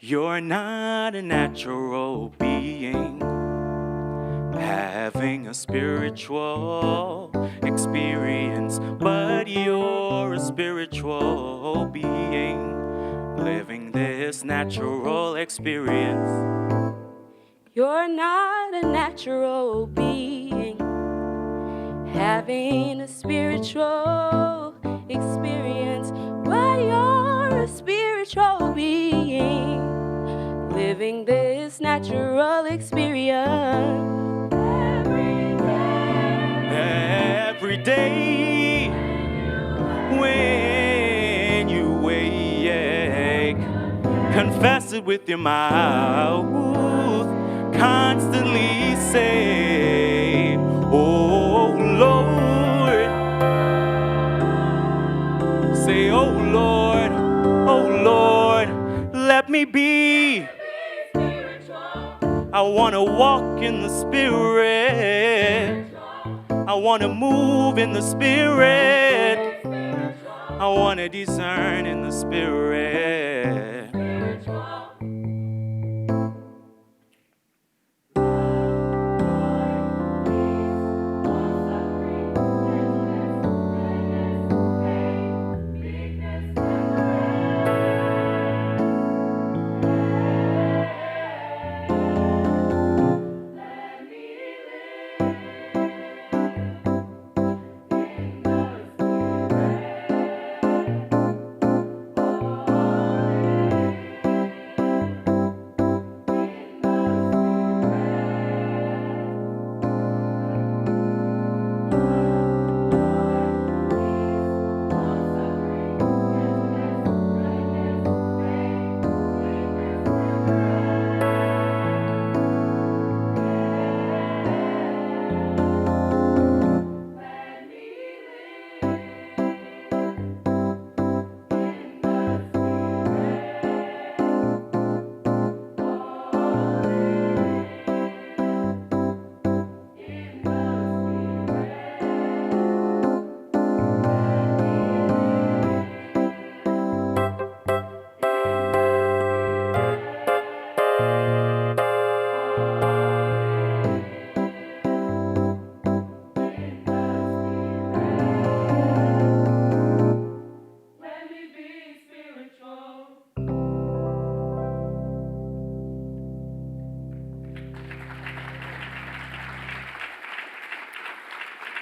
You're not a natural being, having a spiritual experience, but you're a spiritual being, living this natural experience. You're not a natural being, having a spiritual experience, but you're a spiritual being, living this natural experience. Every day when you wake, confess it with your mouth, constantly say, oh Lord, say, oh Lord, let me be. I want to walk in the Spirit. I want to move in the Spirit. I want to discern in the Spirit.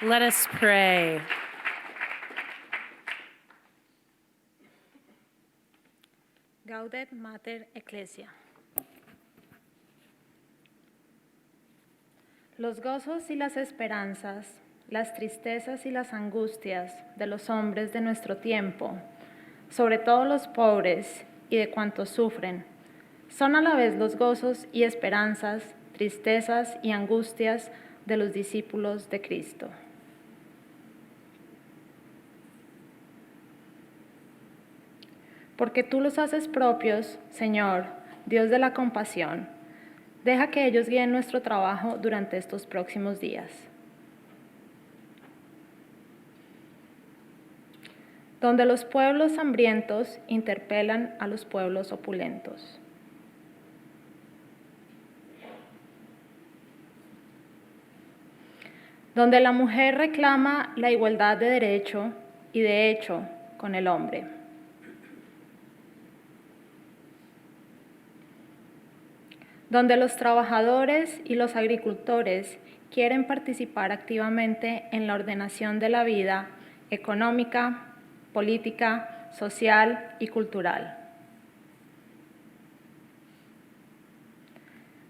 Let us pray. Gaudet Mater Ecclesia. Los gozos y las esperanzas, las tristezas y las angustias de los hombres de nuestro tiempo, sobre todo los pobres y de cuantos sufren, son a la vez los gozos y esperanzas, tristezas y angustias de los discípulos de Cristo. Porque tú los haces propios, Señor, Dios de la compasión, deja que ellos guíen nuestro trabajo durante estos próximos días. Donde los pueblos hambrientos interpelan a los pueblos opulentos. Donde la mujer reclama la igualdad de derecho y de hecho con el hombre. Donde los trabajadores y los agricultores quieren participar activamente en la ordenación de la vida económica, política, social y cultural.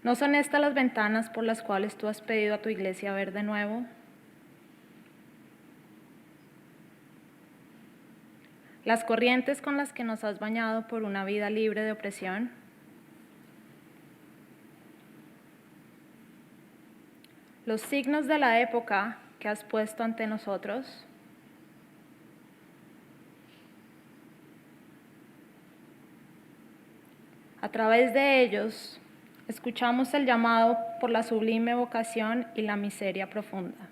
¿No son estas las ventanas por las cuales tú has pedido a tu iglesia ver de nuevo? Las corrientes con las que nos has bañado por una vida libre de opresión. Los signos de la época que has puesto ante nosotros. A través de ellos, escuchamos el llamado por la sublime vocación y la miseria profunda.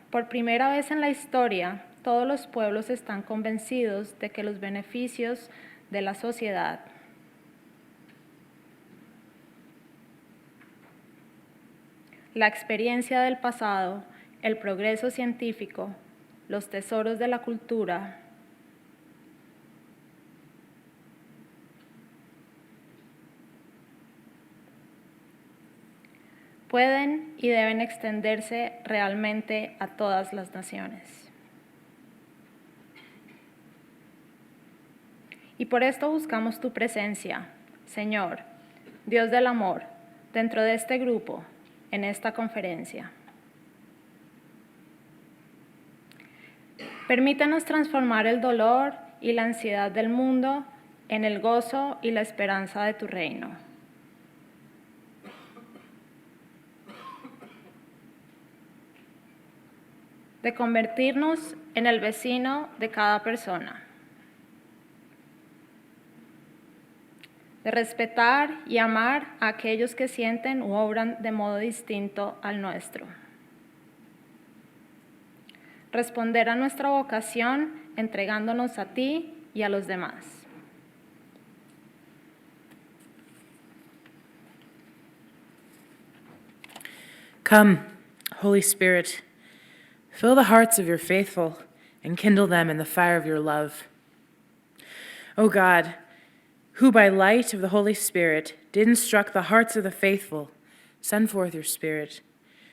Por primera vez en la historia, todos los pueblos están convencidos de que los beneficios de la sociedad, la experiencia del pasado, el progreso científico, los tesoros de la cultura, pueden y deben extenderse realmente a todas las naciones. Y por esto buscamos tu presencia, Señor, Dios del amor, dentro de este grupo, en esta conferencia. Permítanos transformar el dolor y la ansiedad del mundo en el gozo y la esperanza de tu reino. De convertirnos en el vecino de cada persona. De respetar y amar a aquellos que sienten u obran de modo distinto al nuestro. Responder a nuestra vocación entregándonos a ti y a los demás. Come, Holy Spirit, fill the hearts of your faithful and kindle them in the fire of your love. O God, who by light of the Holy Spirit did instruct the hearts of the faithful, send forth your Spirit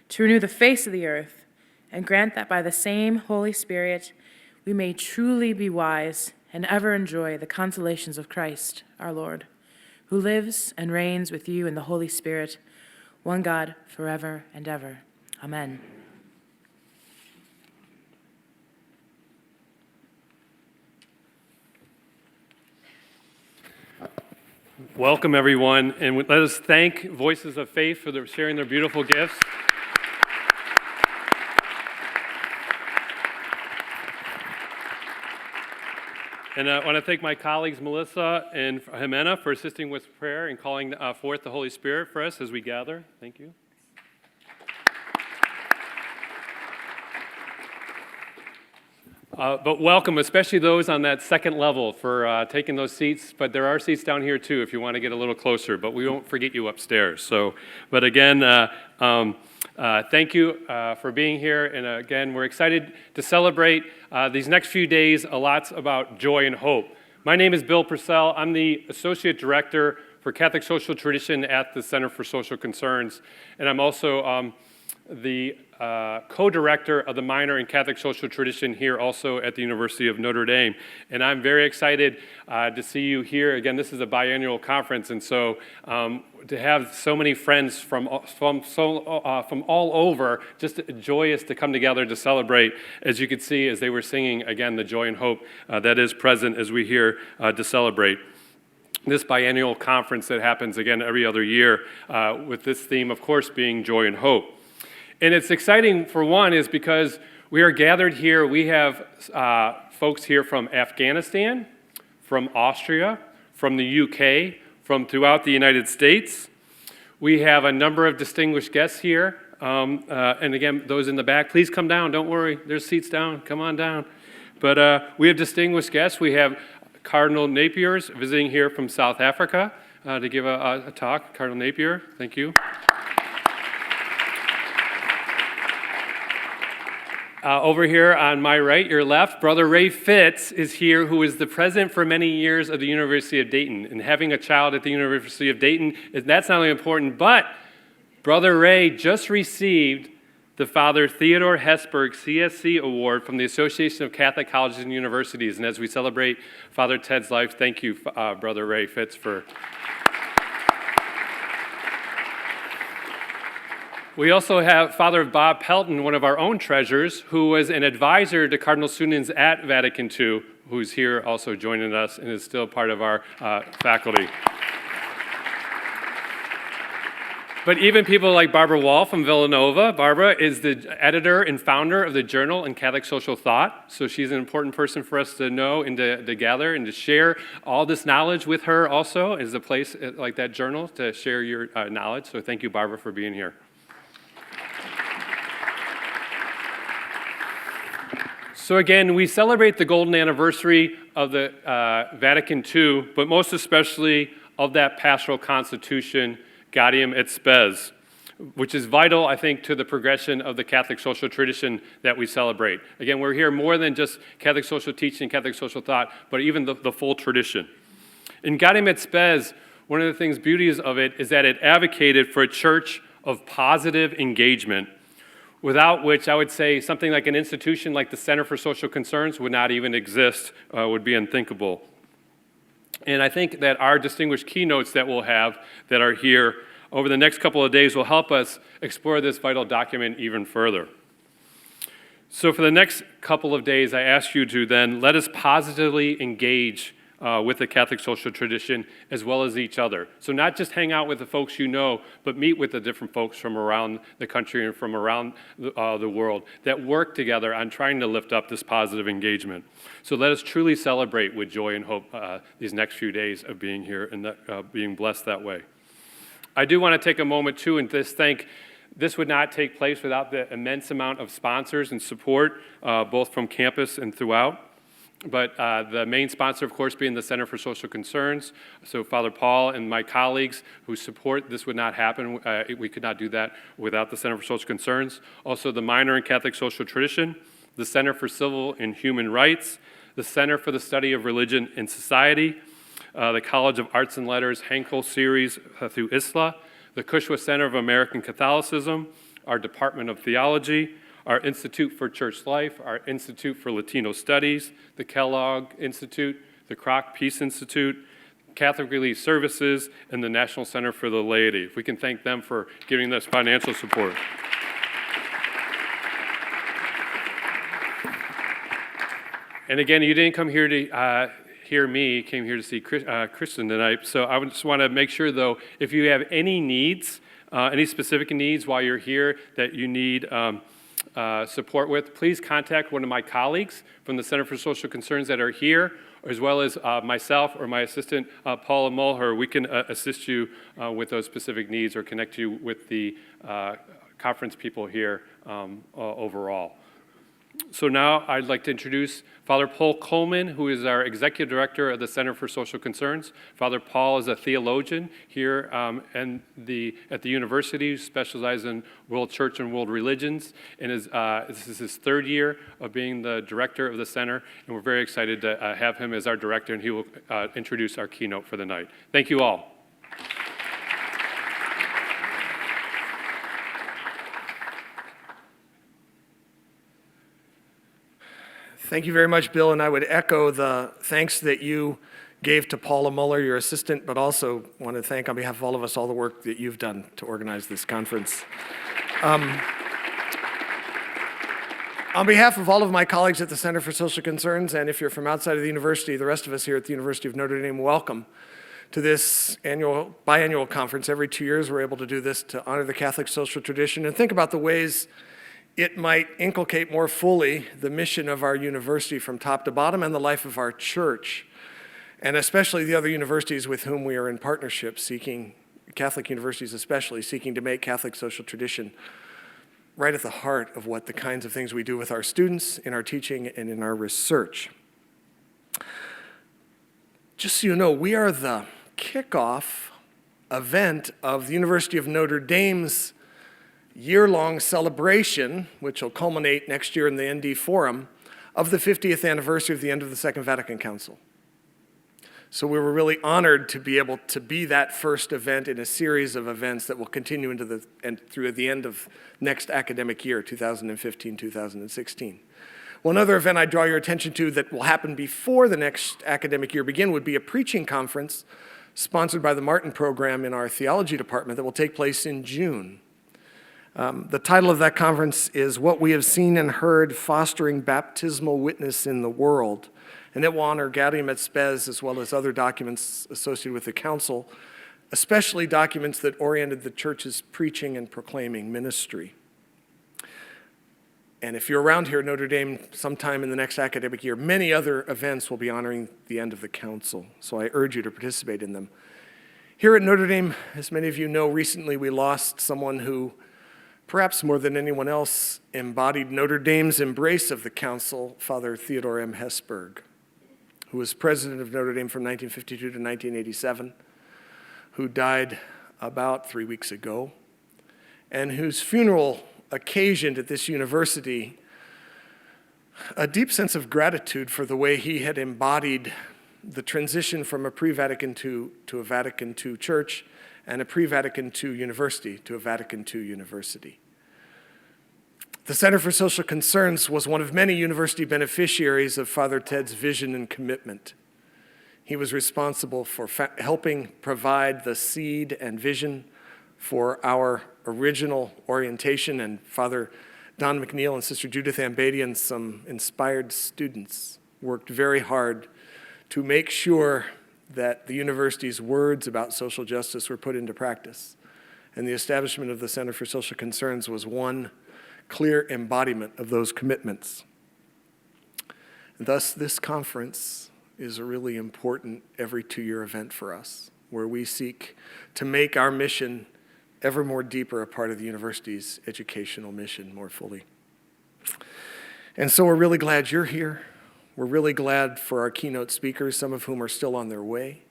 to renew the face of the earth, and grant that by the same Holy Spirit we may truly be wise and ever enjoy the consolations of Christ, our Lord, who lives and reigns with you in the Holy Spirit, one God, forever and ever. Amen. Welcome, everyone, and let us thank Voices of Faith for sharing their beautiful gifts. And I want to thank my colleagues, Melissa and Jimena, for assisting with prayer and calling forth the Holy Spirit for us as we gather. Thank you. But welcome, especially those on that second level, for taking those seats. But there are seats down here, too, if you want to get a little closer. But we won't forget you upstairs. But again, thank you for being here. And again, we're excited to celebrate these next few days a lot about joy and hope. My name is Bill Purcell. I'm the Associate Director for Catholic Social Tradition at the Center for Social Concerns. And I'm also the co-director of the minor in Catholic Social Tradition here also at the University of Notre Dame. And I'm very excited to see you here. Again, this is a biannual conference, and so to have so many friends from all over, just joyous to come together to celebrate, as you could see as they were singing, again, the joy and hope that is present as we here to celebrate this biannual conference that happens again every other year with this theme, of course, being joy and hope. And it's exciting, for one, is because we are gathered here. We have folks here from Afghanistan, from Austria, from the UK, from throughout the United States. We have a number of distinguished guests here. And again, those in the back, please come down. Don't worry. There's seats down. Come on down. But we have distinguished guests. We have Cardinal Napier's visiting here from South Africa to give a talk. Cardinal Napier, thank you. Over here on my right, your left, Brother Ray Fitz is here, who is the president for many years of the University of Dayton. And having a child at the University of Dayton, that's not only important, but Brother Ray just received the Father Theodore Hesburgh CST Award from the Association of Catholic Colleges and Universities. And as we celebrate Father Ted's life, thank you, Brother Ray Fitz, for... We also have Father Bob Pelton, one of our own treasures, who was an advisor to Cardinal Sunins at Vatican II, who's here also joining us and is still part of our faculty. But even people like Barbara Wall from Villanova. Barbara is the editor and founder of the Journal in Catholic Social Thought, so she's an important person for us to know and to gather and to share all this knowledge with her also, is a place like that journal to share your knowledge. So thank you, Barbara, for being So again, we celebrate the golden anniversary of the Vatican II, but most especially of that pastoral constitution, Gaudium et Spes, which is vital, I think, to the progression of the Catholic social tradition that we celebrate. Again, we're here more than just Catholic social teaching, Catholic social thought, but even the full tradition. In Gaudium et Spes, one of the things, beauties of it, is that it advocated for a church of positive engagement, without which I would say something like an institution like the Center for Social Concerns would not even exist, would be unthinkable. And I think that our distinguished keynotes that we'll have that are here over the next couple of days will help us explore this vital document even further. So for the next couple of days, I ask you to then let us positively engage with the Catholic social tradition as well as each other. So not just hang out with the folks you know, but meet with the different folks from around the country and from around the world that work together on trying to lift up this positive engagement. So let us truly celebrate with joy and hope these next few days of being here and being blessed that way. I do want to take a moment too and just thank. This would not take place without the immense amount of sponsors and support, both from campus and throughout. But the main sponsor, of course, being the Center for Social Concerns. So Father Paul and my colleagues who support this would not happen. We could not do that without the Center for Social Concerns. Also the Minor in Catholic Social Tradition, the Center for Civil and Human Rights, the Center for the Study of Religion and Society, the College of Arts and Letters Henkel Series through ISLA, the Cushwa Center of American Catholicism, our Department of Theology, our Institute for Church Life, our Institute for Latino Studies, the Kellogg Institute, the Kroc Peace Institute, Catholic Relief Services, and the National Center for the Laity. If we can thank them for giving us financial support. And again, you didn't come here to hear me, came here to see Kristin tonight. So I just want to make sure, though, if you have any needs, any specific needs while you're here that you need support with, please contact one of my colleagues from the Center for Social Concerns that are here, as well as myself or my assistant, Paula Mulher. We can assist you with those specific needs or connect you with the conference people here overall. So now I'd like to introduce Father Paul Coleman, who is our Executive Director of the Center for Social Concerns. Father Paul is a theologian here at the university, who specializes in world church and world religions, and this is his third year of being the director of the center, and we're very excited to have him as our director, and he will introduce our keynote for the night. Thank you all. Thank you very much, Bill, and I would echo the thanks that you gave to Paula Muller, your assistant, but also want to thank on behalf of all of us all the work that you've done to organize this conference. On behalf of all of my colleagues at the Center for Social Concerns, and if you're from outside of the university, the rest of us here at the University of Notre Dame, welcome to this biannual conference. Every 2 years we're able to do this to honor the Catholic social tradition and think about the ways it might inculcate more fully the mission of our university from top to bottom and the life of our church, and especially the other universities with whom we are in partnership, Catholic universities especially, seeking to make Catholic social tradition right at the heart of what the kinds of things we do with our students, in our teaching, and in our research. Just so you know, we are the kickoff event of the University of Notre Dame's year-long celebration, which will culminate next year in the ND Forum, of the 50th anniversary of the end of the Second Vatican Council. So we were really honored to be able to be that first event in a series of events that will continue through the end of next academic year, 2015-2016. One other event I draw your attention to that will happen before the next academic year begin would be a preaching conference sponsored by the Martin program in our theology department that will take place in June. The title of that conference is What We Have Seen and Heard, Fostering Baptismal Witness in the World. And it will honor Gaudium et Spes as well as other documents associated with the council, especially documents that oriented the church's preaching and proclaiming ministry. And if you're around here at Notre Dame sometime in the next academic year, many other events will be honoring the end of the council. So I urge you to participate in them. Here at Notre Dame, as many of you know, recently we lost someone who perhaps more than anyone else, embodied Notre Dame's embrace of the council, Father Theodore M. Hesburgh, who was president of Notre Dame from 1952 to 1987, who died about 3 weeks ago, and whose funeral occasioned at this university a deep sense of gratitude for the way he had embodied the transition from a pre-Vatican II to a Vatican II church and a pre-Vatican II university to a Vatican II university. The Center for Social Concerns was one of many university beneficiaries of Father Ted's vision and commitment. He was responsible for helping provide the seed and vision for our original orientation, and Father Don McNeil and Sister Judith Ambady, some inspired students, worked very hard to make sure that the university's words about social justice were put into practice. And the establishment of the Center for Social Concerns was one clear embodiment of those commitments. And thus, this conference is a really important every 2-year event for us, where we seek to make our mission ever more deeper a part of the university's educational mission more fully. And so we're really glad you're here. We're really glad for our keynote speakers, some of whom are still on their way.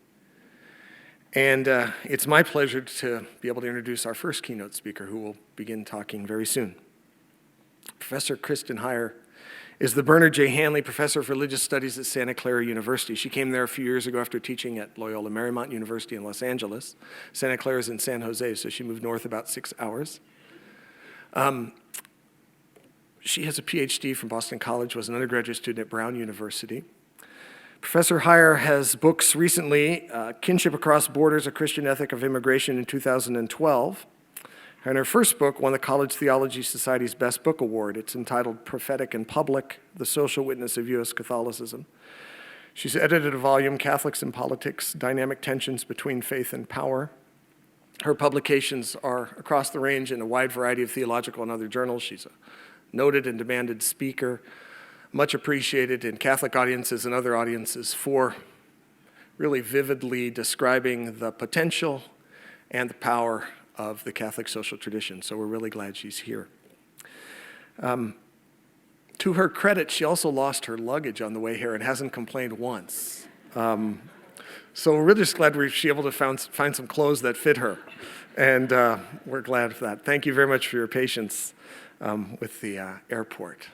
And it's my pleasure to be able to introduce our first keynote speaker, who will begin talking very soon. Professor Kristin Heyer is the Bernard J. Hanley Professor of Religious Studies at Santa Clara University. She came there a few years ago after teaching at Loyola Marymount University in Los Angeles. Santa Clara is in San Jose, so she moved north about 6 hours. She has a Ph.D. from Boston College, was an undergraduate student at Brown University. Professor Heyer has books recently, Kinship Across Borders, A Christian Ethic of Immigration in 2012. And her first book won the College Theology Society's Best Book Award. It's entitled Prophetic and Public, The Social Witness of U.S. Catholicism. She's edited a volume, Catholics and Politics, Dynamic Tensions Between Faith and Power. Her publications are across the range in a wide variety of theological and other journals. She's a noted and demanded speaker, much appreciated in Catholic audiences and other audiences for really vividly describing the potential and the power of the Catholic social tradition. So we're really glad she's here. To her credit, she also lost her luggage on the way here and hasn't complained once. So we're really just glad we're able to find some clothes that fit her. And we're glad for that. Thank you very much for your patience with the airport.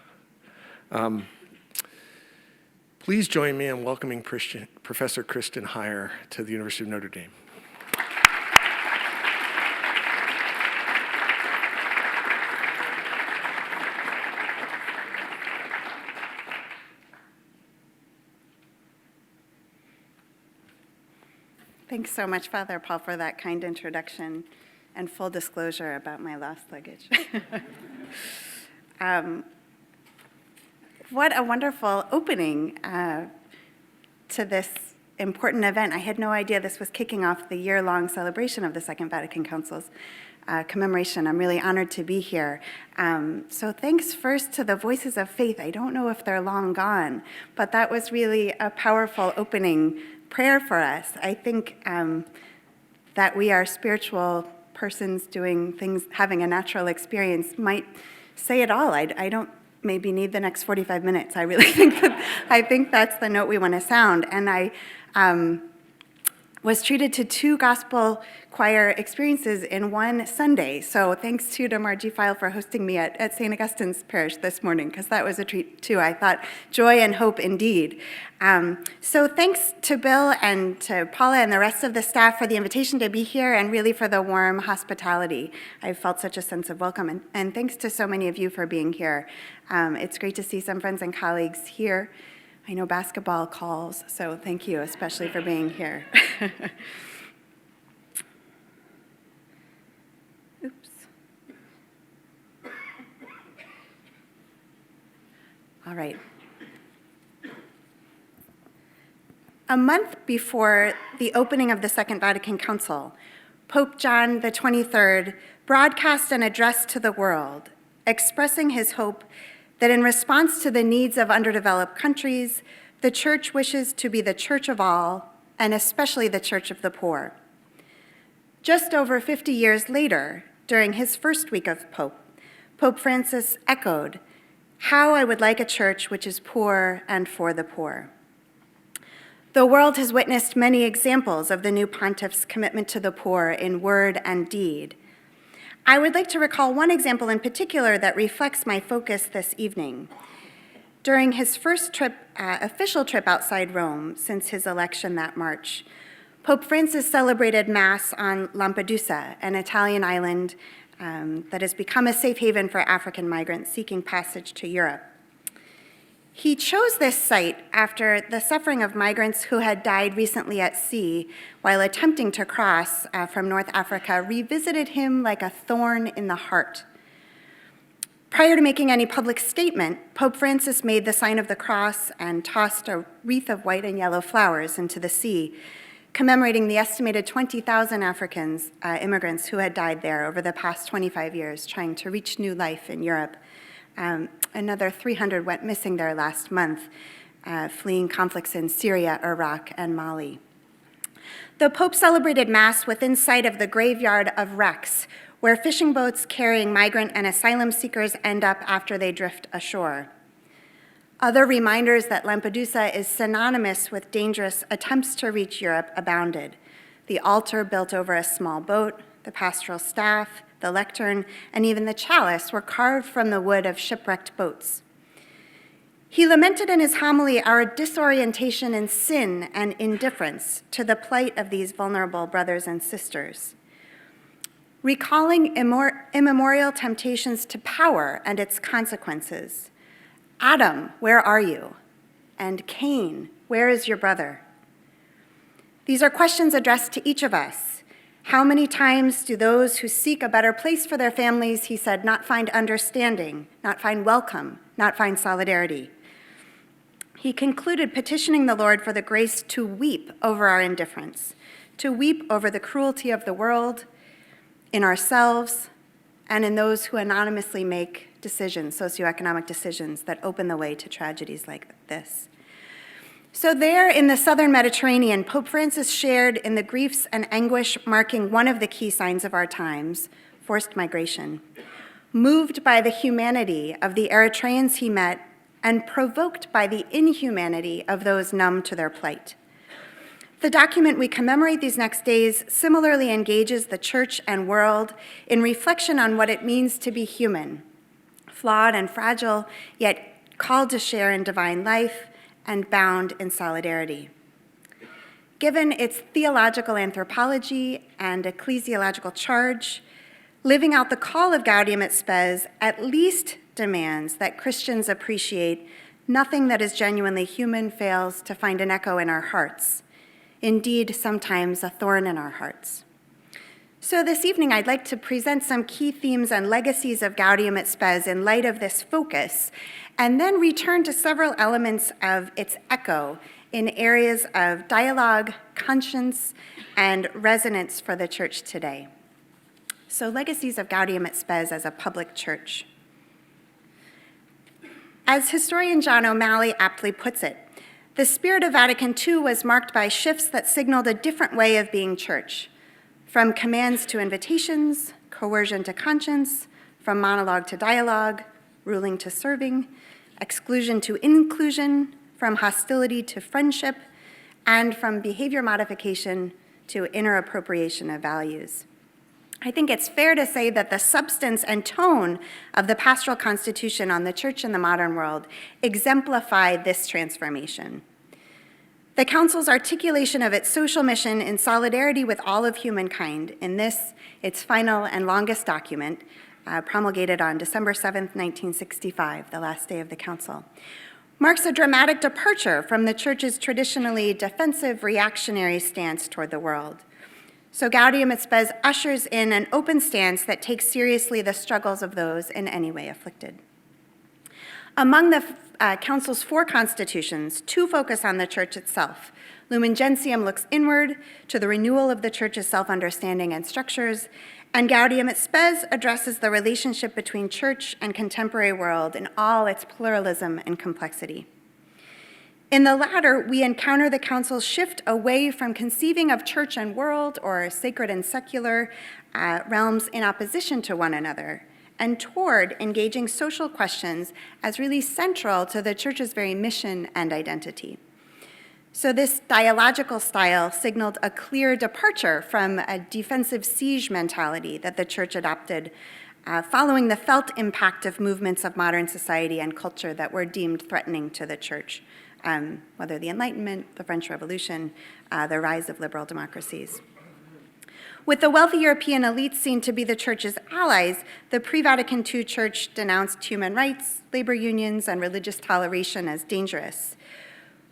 Please join me in welcoming Professor Kristin Heyer to the University of Notre Dame. Thanks so much, Father Paul, for that kind introduction and full disclosure about my lost luggage. What a wonderful opening to this important event. I had no idea this was kicking off the year-long celebration of the Second Vatican Council's commemoration. I'm really honored to be here. So thanks first to the Voices of Faith. I don't know if they're long gone, but that was really a powerful opening prayer for us. I think that we are spiritual persons doing things, having a natural experience might say it all. I don't maybe need the next 45 minutes. I really think that's the note we want to sound. And I was treated to 2 gospel choir experiences in one Sunday. So thanks to Margie File for hosting me at St. Augustine's Parish this morning, because that was a treat too. I thought, joy and hope indeed. So thanks to Bill and to Paula and the rest of the staff for the invitation to be here and really for the warm hospitality. I felt such a sense of welcome. And thanks to so many of you for being here. It's great to see some friends and colleagues here. I know basketball calls, so thank you especially for being here. Oops. All right. A month before the opening of the Second Vatican Council, Pope John XXIII broadcast an address to the world, expressing his hope that in response to the needs of underdeveloped countries, the Church wishes to be the Church of all, and especially the Church of the poor. Just over 50 years later, during his first week of Pope Francis echoed, "How I would like a church which is poor and for the poor." The world has witnessed many examples of the new pontiff's commitment to the poor in word and deed. I would like to recall one example in particular that reflects my focus this evening. During his first official trip outside Rome since his election that March, Pope Francis celebrated Mass on Lampedusa, an Italian island that has become a safe haven for African migrants seeking passage to Europe. He chose this site after the suffering of migrants who had died recently at sea while attempting to cross from North Africa revisited him like a thorn in the heart. Prior to making any public statement, Pope Francis made the sign of the cross and tossed a wreath of white and yellow flowers into the sea, commemorating the estimated 20,000 Africans, immigrants who had died there over the past 25 years trying to reach new life in Europe. Another 300 went missing there last month, fleeing conflicts in Syria, Iraq, and Mali. The Pope celebrated Mass within sight of the graveyard of wrecks, where fishing boats carrying migrant and asylum seekers end up after they drift ashore. Other reminders that Lampedusa is synonymous with dangerous attempts to reach Europe abounded. The altar built over a small boat, the pastoral staff, the lectern, and even the chalice were carved from the wood of shipwrecked boats. He lamented in his homily our disorientation in sin and indifference to the plight of these vulnerable brothers and sisters. Recalling immemorial temptations to power and its consequences. Adam, where are you? And Cain, where is your brother? These are questions addressed to each of us. How many times do those who seek a better place for their families, he said, not find understanding, not find welcome, not find solidarity? He concluded petitioning the Lord for the grace to weep over our indifference, to weep over the cruelty of the world, in ourselves, and in those who anonymously make decisions, socioeconomic decisions that open the way to tragedies like this. So there in the southern Mediterranean, Pope Francis shared in the griefs and anguish marking one of the key signs of our times, forced migration, moved by the humanity of the Eritreans he met and provoked by the inhumanity of those numb to their plight. The document we commemorate these next days similarly engages the church and world in reflection on what it means to be human, flawed and fragile, yet called to share in divine life, and bound in solidarity. Given its theological anthropology and ecclesiological charge, living out the call of Gaudium at Spes at least demands that Christians appreciate nothing that is genuinely human fails to find an echo in our hearts, indeed sometimes a thorn in our hearts. So this evening, I'd like to present some key themes and legacies of Gaudium at Spes in light of this focus, and then return to several elements of its echo in areas of dialogue, conscience, and resonance for the church today. So legacies of Gaudium at Spes as a public church. As historian John O'Malley aptly puts it, the spirit of Vatican II was marked by shifts that signaled a different way of being church, from commands to invitations, coercion to conscience, from monologue to dialogue, ruling to serving, exclusion to inclusion, from hostility to friendship, and from behavior modification to inner appropriation of values. I think it's fair to say that the substance and tone of the pastoral constitution on the church in the modern world exemplify this transformation. The Council's articulation of its social mission in solidarity with all of humankind in this, its final and longest document, promulgated on December 7th, 1965, the last day of the Council, marks a dramatic departure from the Church's traditionally defensive, reactionary stance toward the world. So Gaudium et Spes ushers in an open stance that takes seriously the struggles of those in any way afflicted. Among the Council's 4 constitutions, 2 focus on the Church itself. Lumen Gentium looks inward to the renewal of the Church's self-understanding and structures, and Gaudium et Spes addresses the relationship between Church and contemporary world in all its pluralism and complexity. In the latter, we encounter the Council's shift away from conceiving of church and world, or sacred and secular realms in opposition to one another, and toward engaging social questions as really central to the church's very mission and identity. So this dialogical style signaled a clear departure from a defensive siege mentality that the church adopted following the felt impact of movements of modern society and culture that were deemed threatening to the church, whether the Enlightenment, the French Revolution, the rise of liberal democracies. With the wealthy European elites seen to be the church's allies, the pre-Vatican II church denounced human rights, labor unions, and religious toleration as dangerous.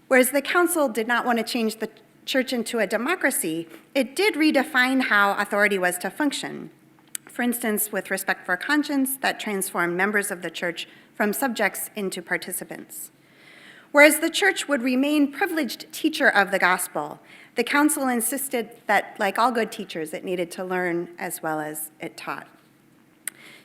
Whereas the council did not want to change the church into a democracy, it did redefine how authority was to function. For instance, with respect for conscience, that transformed members of the church from subjects into participants. Whereas the church would remain privileged teacher of the gospel, the council insisted that, like all good teachers, it needed to learn as well as it taught.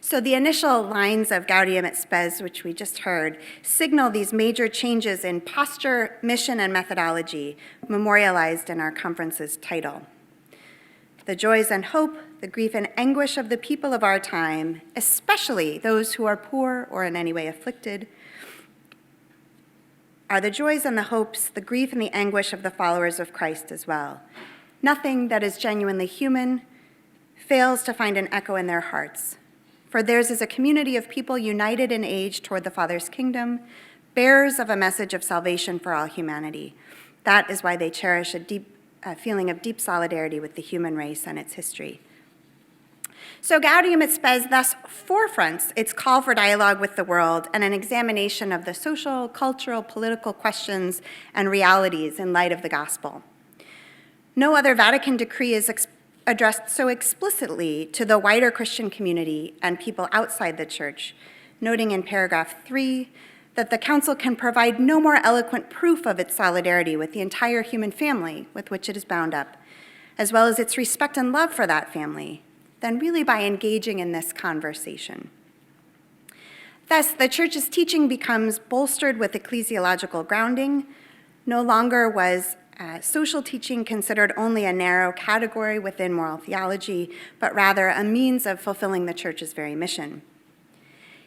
So the initial lines of Gaudium et Spes, which we just heard, signal these major changes in posture, mission, and methodology memorialized in our conference's title. The joys and hope, the grief and anguish of the people of our time, especially those who are poor or in any way afflicted, are the joys and the hopes, the grief and the anguish of the followers of Christ as well. Nothing that is genuinely human fails to find an echo in their hearts. For theirs is a community of people united in age toward the Father's kingdom, bearers of a message of salvation for all humanity. That is why they cherish a feeling of deep solidarity with the human race and its history. So Gaudium et Spes thus forefronts its call for dialogue with the world and an examination of the social, cultural, political questions and realities in light of the gospel. No other Vatican decree is addressed so explicitly to the wider Christian community and people outside the church, noting in paragraph 3 that the council can provide no more eloquent proof of its solidarity with the entire human family with which it is bound up, as well as its respect and love for that family, than really by engaging in this conversation. Thus, the church's teaching becomes bolstered with ecclesiological grounding. No longer was social teaching considered only a narrow category within moral theology, but rather a means of fulfilling the church's very mission.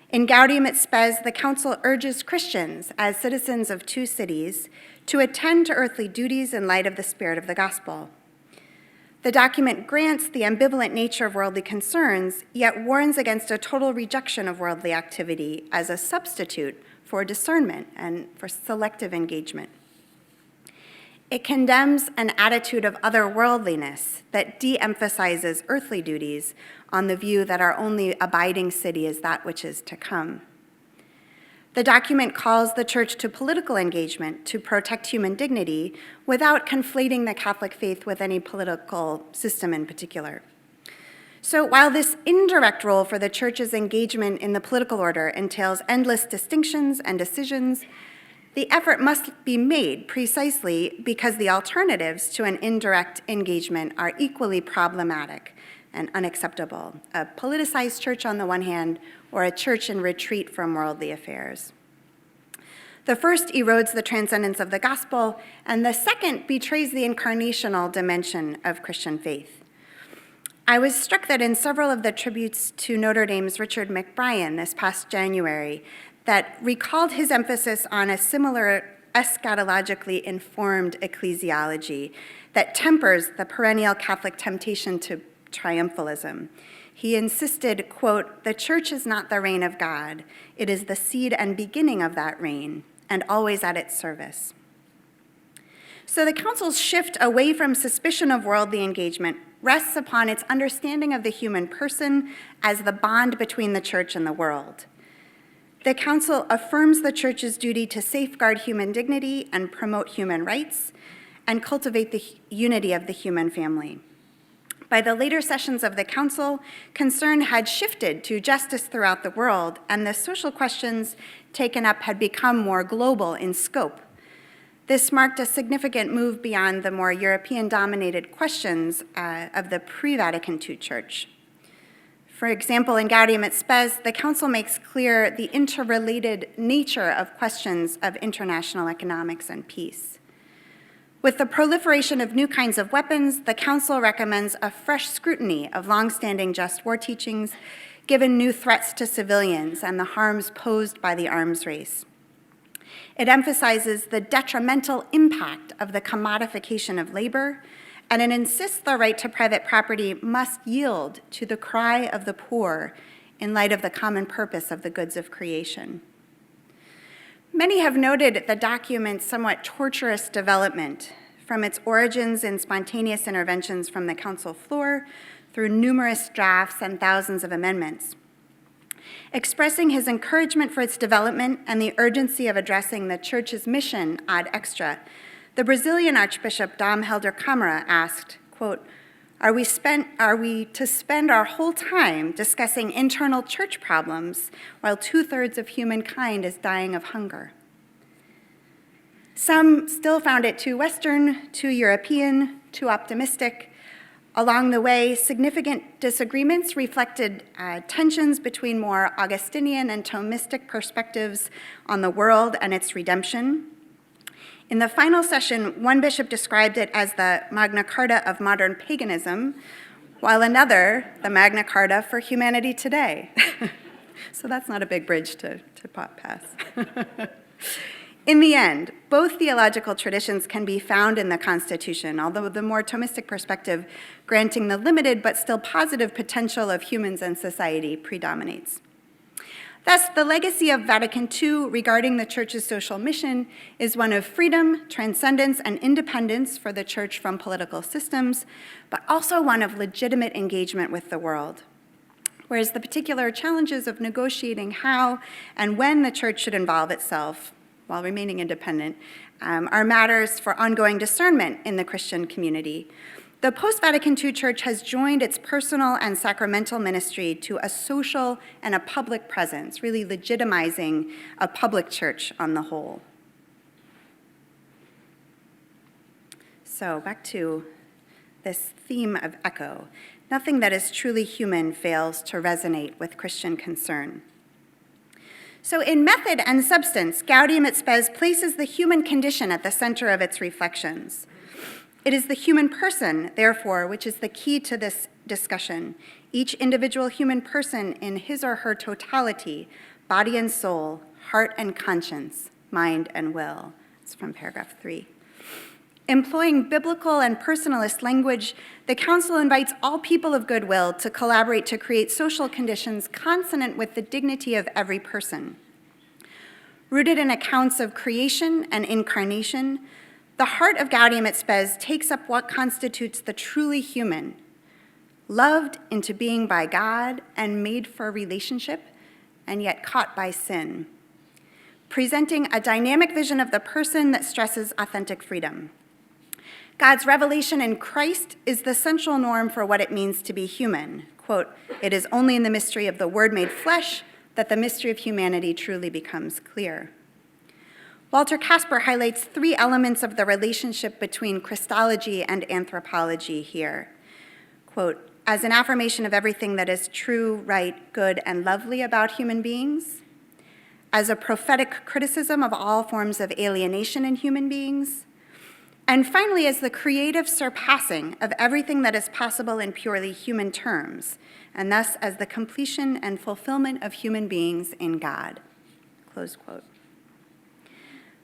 In Gaudium et Spes, the council urges Christians, as citizens of two cities, to attend to earthly duties in light of the spirit of the gospel. The document grants the ambivalent nature of worldly concerns, yet warns against a total rejection of worldly activity as a substitute for discernment and for selective engagement. It condemns an attitude of otherworldliness that de-emphasizes earthly duties on the view that our only abiding city is that which is to come. The document calls the church to political engagement to protect human dignity without conflating the Catholic faith with any political system in particular. So while this indirect role for the church's engagement in the political order entails endless distinctions and decisions, the effort must be made precisely because the alternatives to an indirect engagement are equally problematic and unacceptable: a politicized church on the one hand, or a church in retreat from worldly affairs. The first erodes the transcendence of the gospel, and the second betrays the incarnational dimension of Christian faith. I was struck that in several of the tributes to Notre Dame's Richard McBrien this past January, that recalled his emphasis on a similar eschatologically informed ecclesiology that tempers the perennial Catholic temptation to triumphalism. He insisted, quote, "The church is not the reign of God. It is the seed and beginning of that reign, and always at its service." So the council's shift away from suspicion of worldly engagement rests upon its understanding of the human person as the bond between the church and the world. The council affirms the church's duty to safeguard human dignity and promote human rights and cultivate the unity of the human family. By the later sessions of the council, concern had shifted to justice throughout the world, and the social questions taken up had become more global in scope. This marked a significant move beyond the more European-dominated questions of the pre-Vatican II church. For example, in Gaudium et Spes, the council makes clear the interrelated nature of questions of international economics and peace. With the proliferation of new kinds of weapons, the council recommends a fresh scrutiny of longstanding just war teachings, given new threats to civilians and the harms posed by the arms race. It emphasizes the detrimental impact of the commodification of labor, and it insists the right to private property must yield to the cry of the poor in light of the common purpose of the goods of creation. Many have noted the document's somewhat tortuous development, from its origins in spontaneous interventions from the council floor through numerous drafts and thousands of amendments. Expressing his encouragement for its development and the urgency of addressing the church's mission ad extra, the Brazilian Archbishop Dom Helder Câmara asked, quote, are we to spend our whole time discussing internal church problems while 2/3 of humankind is dying of hunger? Some still found it too Western, too European, too optimistic. Along the way, significant disagreements reflected tensions between more Augustinian and Thomistic perspectives on the world and its redemption. In the final session, one bishop described it as the Magna Carta of modern paganism, while another, the Magna Carta for humanity today. So that's not a big bridge to pass. In the end, both theological traditions can be found in the Constitution, although the more Thomistic perspective, granting the limited but still positive potential of humans and society, predominates. Thus, the legacy of Vatican II regarding the Church's social mission is one of freedom, transcendence, and independence for the Church from political systems, but also one of legitimate engagement with the world. Whereas the particular challenges of negotiating how and when the Church should involve itself while remaining independent are matters for ongoing discernment in the Christian community. The post-Vatican II Church has joined its personal and sacramental ministry to a social and a public presence, really legitimizing a public church on the whole. So back to this theme of echo. Nothing that is truly human fails to resonate with Christian concern. So in method and substance, Gaudium et Spes places the human condition at the center of its reflections. It is the human person, therefore, which is the key to this discussion. Each individual human person in his or her totality, body and soul, heart and conscience, mind and will. It's from paragraph 3. Employing biblical and personalist language, the Council invites all people of goodwill to collaborate to create social conditions consonant with the dignity of every person. Rooted in accounts of creation and incarnation, the heart of Gaudium et Spes takes up what constitutes the truly human, loved into being by God and made for relationship, and yet caught by sin, presenting a dynamic vision of the person that stresses authentic freedom. God's revelation in Christ is the central norm for what it means to be human. Quote, it is only in the mystery of the Word made flesh that the mystery of humanity truly becomes clear. Walter Kasper highlights 3 elements of the relationship between Christology and anthropology here. Quote, as an affirmation of everything that is true, right, good, and lovely about human beings, as a prophetic criticism of all forms of alienation in human beings, and finally, as the creative surpassing of everything that is possible in purely human terms, and thus as the completion and fulfillment of human beings in God. Close quote.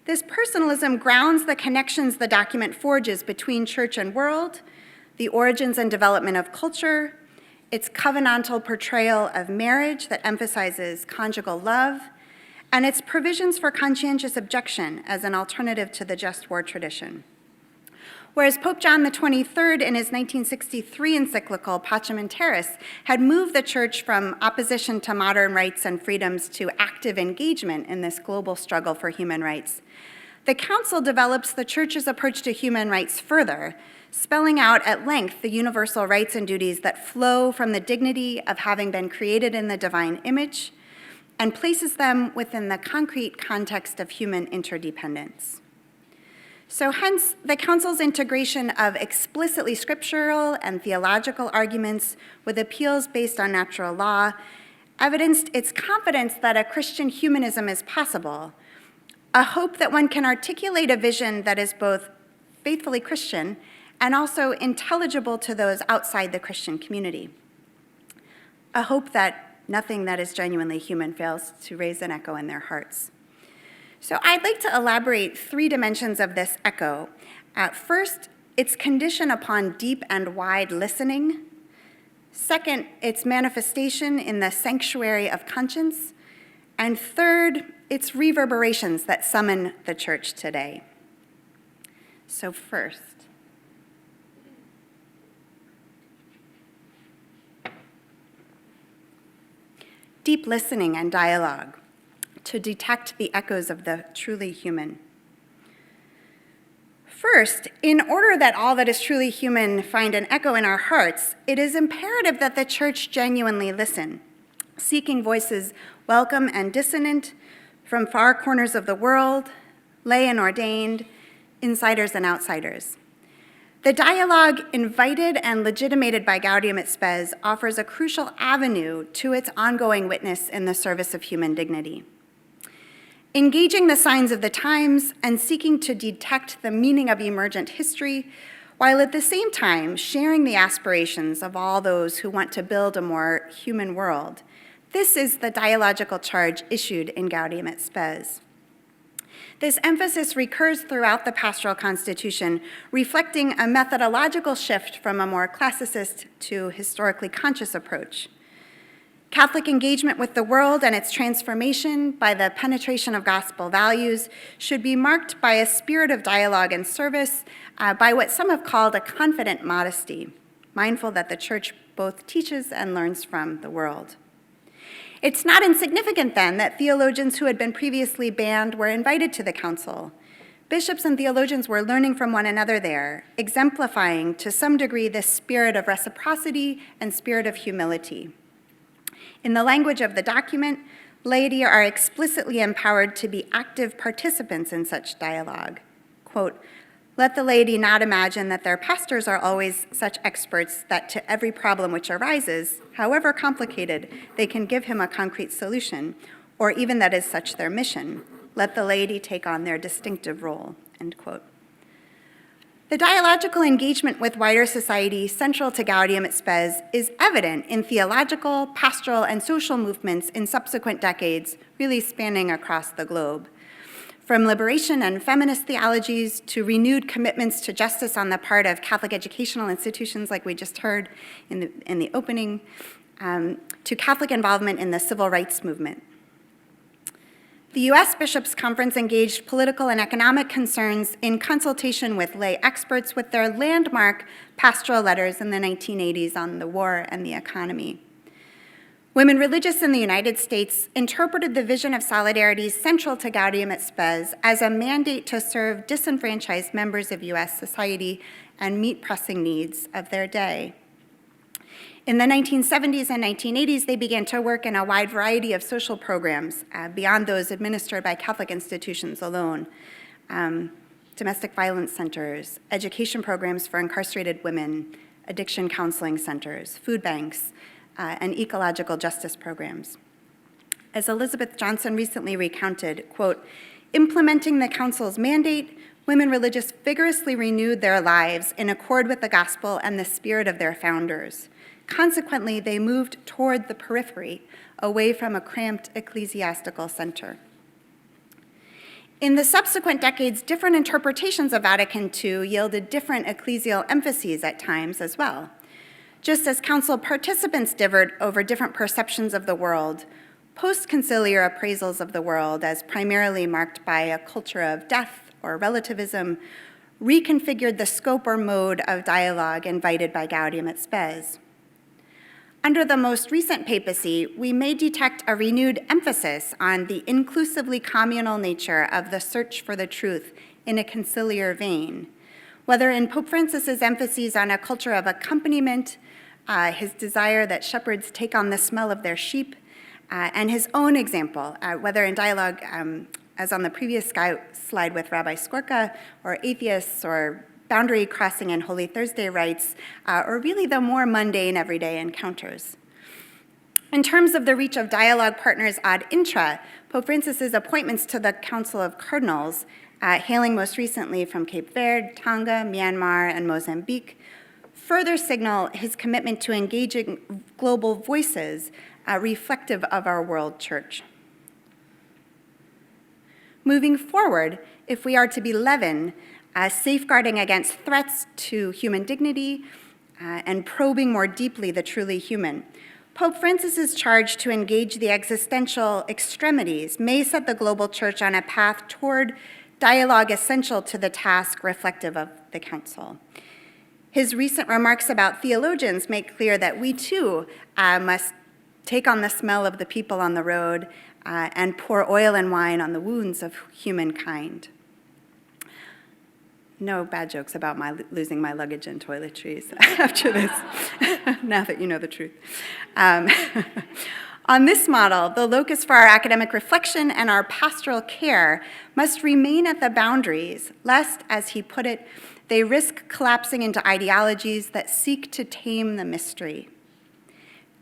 This personalism grounds the connections the document forges between church and world, the origins and development of culture, its covenantal portrayal of marriage that emphasizes conjugal love, and its provisions for conscientious objection as an alternative to the just war tradition. Whereas Pope John XXIII in his 1963 encyclical Pacem in Terris had moved the church from opposition to modern rights and freedoms to active engagement in this global struggle for human rights, the Council develops the church's approach to human rights further, spelling out at length the universal rights and duties that flow from the dignity of having been created in the divine image, and places them within the concrete context of human interdependence. So hence, the Council's integration of explicitly scriptural and theological arguments with appeals based on natural law evidenced its confidence that a Christian humanism is possible, a hope that one can articulate a vision that is both faithfully Christian and also intelligible to those outside the Christian community, a hope that Nothing that is genuinely human fails to raise an echo in their hearts. So I'd like to elaborate 3 dimensions of this echo. First, its condition upon deep and wide listening. Second, its manifestation in the sanctuary of conscience. And third, its reverberations that summon the church today. So first, deep listening and dialogue to detect the echoes of the truly human. First, in order that all that is truly human find an echo in our hearts, it is imperative that the church genuinely listen, seeking voices welcome and dissonant from far corners of the world, lay and ordained, insiders and outsiders. The dialogue invited and legitimated by Gaudium et Spes offers a crucial avenue to its ongoing witness in the service of human dignity. Engaging the signs of the times and seeking to detect the meaning of emergent history, while at the same time sharing the aspirations of all those who want to build a more human world. This is the dialogical charge issued in Gaudium et Spes. This emphasis recurs throughout the pastoral constitution, reflecting a methodological shift from a more classicist to historically conscious approach. Catholic engagement with the world and its transformation by the penetration of gospel values should be marked by a spirit of dialogue and service, by what some have called a confident modesty, mindful that the church both teaches and learns from the world. It's not insignificant, then, that theologians who had been previously banned were invited to the council. Bishops and theologians were learning from one another there, exemplifying to some degree this spirit of reciprocity and spirit of humility. In the language of the document, laity are explicitly empowered to be active participants in such dialogue. Quote, "Let the laity not imagine that their pastors are always such experts that to every problem which arises, however complicated, they can give him a concrete solution, or even that is such their mission. Let the laity take on their distinctive role," end quote. The dialogical engagement with wider society central to Gaudium et Spes is evident in theological, pastoral, and social movements in subsequent decades, really spanning across the globe. From liberation and feminist theologies to renewed commitments to justice on the part of Catholic educational institutions, like we just heard in the opening, to Catholic involvement in the civil rights movement. The U.S. Bishops' Conference engaged political and economic concerns in consultation with lay experts with their landmark pastoral letters in the 1980s on the war and the economy. Women religious in the United States interpreted the vision of solidarity central to Gaudium et Spes as a mandate to serve disenfranchised members of U.S. society and meet pressing needs of their day. In the 1970s and 1980s, they began to work in a wide variety of social programs beyond those administered by Catholic institutions alone. Domestic violence centers, education programs for incarcerated women, addiction counseling centers, food banks, and ecological justice programs. As Elizabeth Johnson recently recounted, quote, "Implementing the council's mandate, women religious vigorously renewed their lives in accord with the gospel and the spirit of their founders. Consequently, they moved toward the periphery, away from a cramped ecclesiastical center." In the subsequent decades, different interpretations of Vatican II yielded different ecclesial emphases at times as well. Just as council participants differed over different perceptions of the world, post-conciliar appraisals of the world as primarily marked by a culture of death or relativism reconfigured the scope or mode of dialogue invited by Gaudium et Spes. Under the most recent papacy, we may detect a renewed emphasis on the inclusively communal nature of the search for the truth in a conciliar vein, whether in Pope Francis's emphasis on a culture of accompaniment, his desire that shepherds take on the smell of their sheep, and his own example, whether in dialogue, as on the previous slide with Rabbi Skorka, or atheists, or boundary crossing and Holy Thursday rites, or really the more mundane everyday encounters. In terms of the reach of dialogue partners ad intra, Pope Francis's appointments to the Council of Cardinals, hailing most recently from Cape Verde, Tonga, Myanmar, and Mozambique, further signal his commitment to engaging global voices reflective of our world church. Moving forward, if we are to be leaven, safeguarding against threats to human dignity and probing more deeply the truly human, Pope Francis's charge to engage the existential extremities may set the global church on a path toward dialogue essential to the task reflective of the council. His recent remarks about theologians make clear that we too must take on the smell of the people on the road and pour oil and wine on the wounds of humankind. No bad jokes about losing my luggage and toiletries after this, now that you know the truth. On this model, the locus for our academic reflection and our pastoral care must remain at the boundaries, lest, as he put it, they risk collapsing into ideologies that seek to tame the mystery.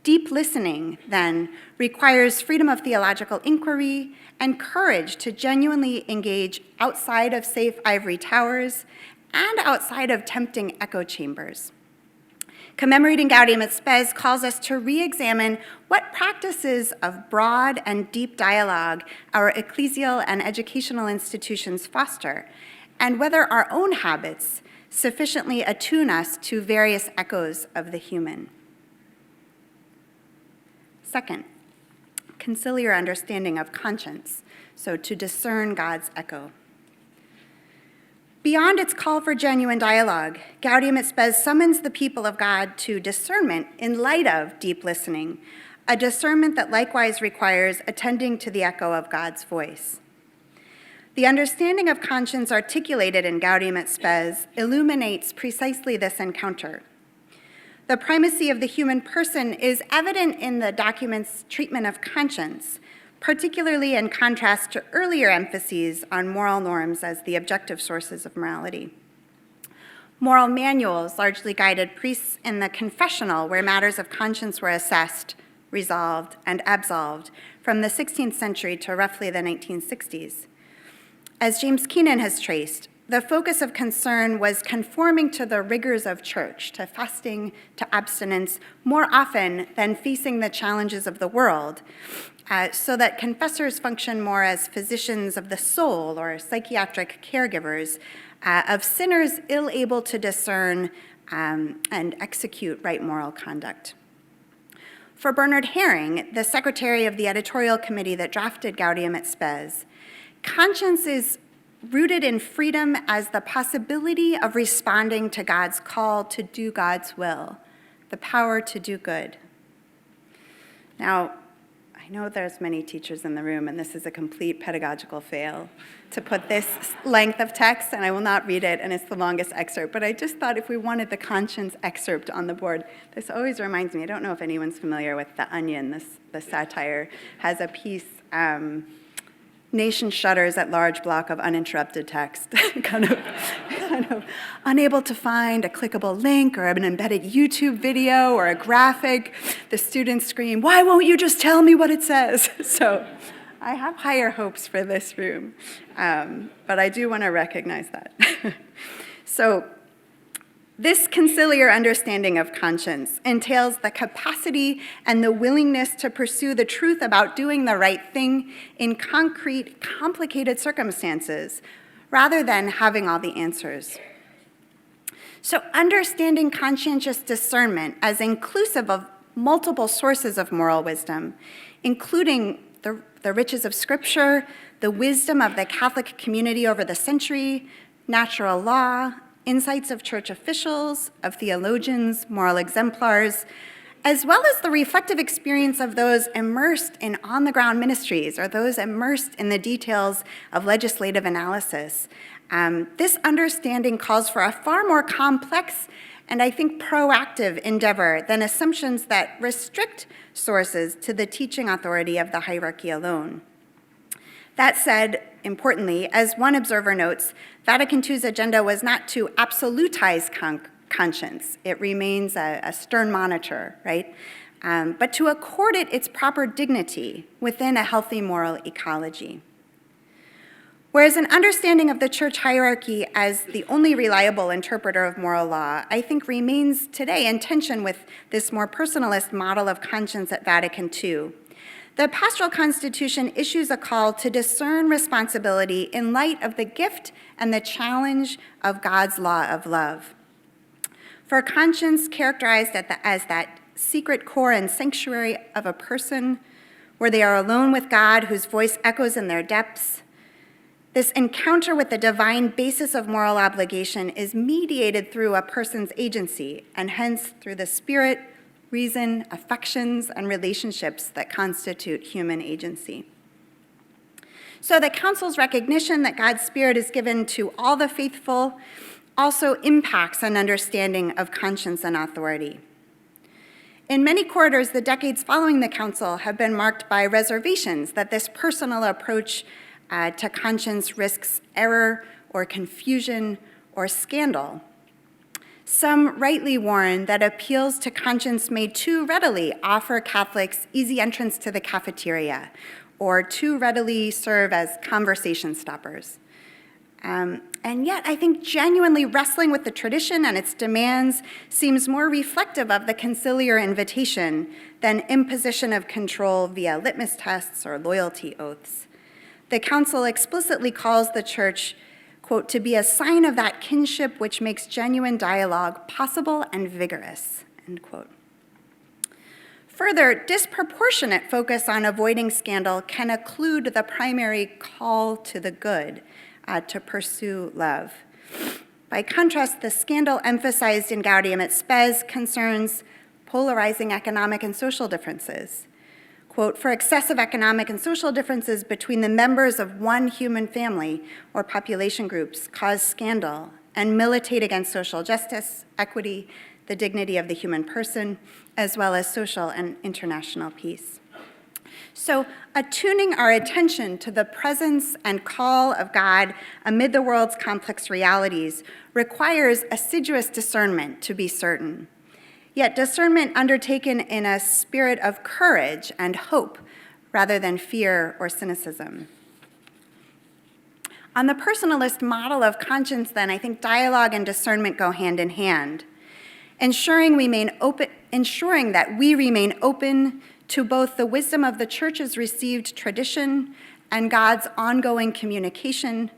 Deep listening, then, requires freedom of theological inquiry and courage to genuinely engage outside of safe ivory towers and outside of tempting echo chambers. Commemorating Gaudium et Spes calls us to re-examine what practices of broad and deep dialogue our ecclesial and educational institutions foster, and whether our own habits sufficiently attune us to various echoes of the human. Second, conciliar understanding of conscience, so to discern God's echo. Beyond its call for genuine dialogue, Gaudium et Spes summons the people of God to discernment in light of deep listening, a discernment that likewise requires attending to the echo of God's voice. The understanding of conscience articulated in Gaudium et Spes illuminates precisely this encounter. The primacy of the human person is evident in the document's treatment of conscience, particularly in contrast to earlier emphases on moral norms as the objective sources of morality. Moral manuals largely guided priests in the confessional, where matters of conscience were assessed, resolved, and absolved from the 16th century to roughly the 1960s. As James Keenan has traced, the focus of concern was conforming to the rigors of church, to fasting, to abstinence, more often than facing the challenges of the world, so that confessors function more as physicians of the soul or psychiatric caregivers of sinners ill able to discern and execute right moral conduct. For Bernard Herring, the secretary of the editorial committee that drafted Gaudium et Spes, conscience is rooted in freedom as the possibility of responding to God's call to do God's will, the power to do good. Now, I know there's many teachers in the room, and this is a complete pedagogical fail to put this length of text, and I will not read it, and it's the longest excerpt, but I just thought if we wanted the conscience excerpt on the board, this always reminds me, I don't know if anyone's familiar with The Onion, the satire, has a piece, Nation shudders at large block of uninterrupted text, kind of unable to find a clickable link or an embedded YouTube video or a graphic. The students scream, "Why won't you just tell me what it says?" So I have higher hopes for this room, but I do want to recognize that. So this conciliar understanding of conscience entails the capacity and the willingness to pursue the truth about doing the right thing in concrete, complicated circumstances, rather than having all the answers. So understanding conscientious discernment as inclusive of multiple sources of moral wisdom, including the riches of Scripture, the wisdom of the Catholic community over the century, natural law, insights of church officials, of theologians, moral exemplars, as well as the reflective experience of those immersed in on-the-ground ministries or those immersed in the details of legislative analysis. This understanding calls for a far more complex and I think proactive endeavor than assumptions that restrict sources to the teaching authority of the hierarchy alone. That said, importantly, as one observer notes, Vatican II's agenda was not to absolutize conscience. It remains a stern monitor, right? But to accord it its proper dignity within a healthy moral ecology. Whereas an understanding of the church hierarchy as the only reliable interpreter of moral law, I think remains today in tension with this more personalist model of conscience at Vatican II. The Pastoral Constitution issues a call to discern responsibility in light of the gift and the challenge of God's law of love. For conscience, characterized as that secret core and sanctuary of a person, where they are alone with God, whose voice echoes in their depths, this encounter with the divine basis of moral obligation is mediated through a person's agency, and hence through the spirit, reason, affections, and relationships that constitute human agency. So the Council's recognition that God's Spirit is given to all the faithful also impacts an understanding of conscience and authority. In many quarters, the decades following the Council have been marked by reservations that this personal approach to conscience risks error or confusion or scandal. Some rightly warn that appeals to conscience may too readily offer Catholics easy entrance to the cafeteria or too readily serve as conversation stoppers. And yet, I think genuinely wrestling with the tradition and its demands seems more reflective of the conciliar invitation than imposition of control via litmus tests or loyalty oaths. The Council explicitly calls the Church, quote, to be a sign of that kinship which makes genuine dialogue possible and vigorous, end quote. Further, disproportionate focus on avoiding scandal can occlude the primary call to the good, to pursue love. By contrast, the scandal emphasized in Gaudium at Spes concerns polarizing economic and social differences. Quote, for excessive economic and social differences between the members of one human family or population groups cause scandal and militate against social justice, equity, the dignity of the human person, as well as social and international peace. So, attuning our attention to the presence and call of God amid the world's complex realities requires assiduous discernment to be certain. Yet discernment undertaken in a spirit of courage and hope rather than fear or cynicism. On the personalist model of conscience, then, I think dialogue and discernment go hand in hand, ensuring that we remain open to both the wisdom of the Church's received tradition and God's ongoing communication,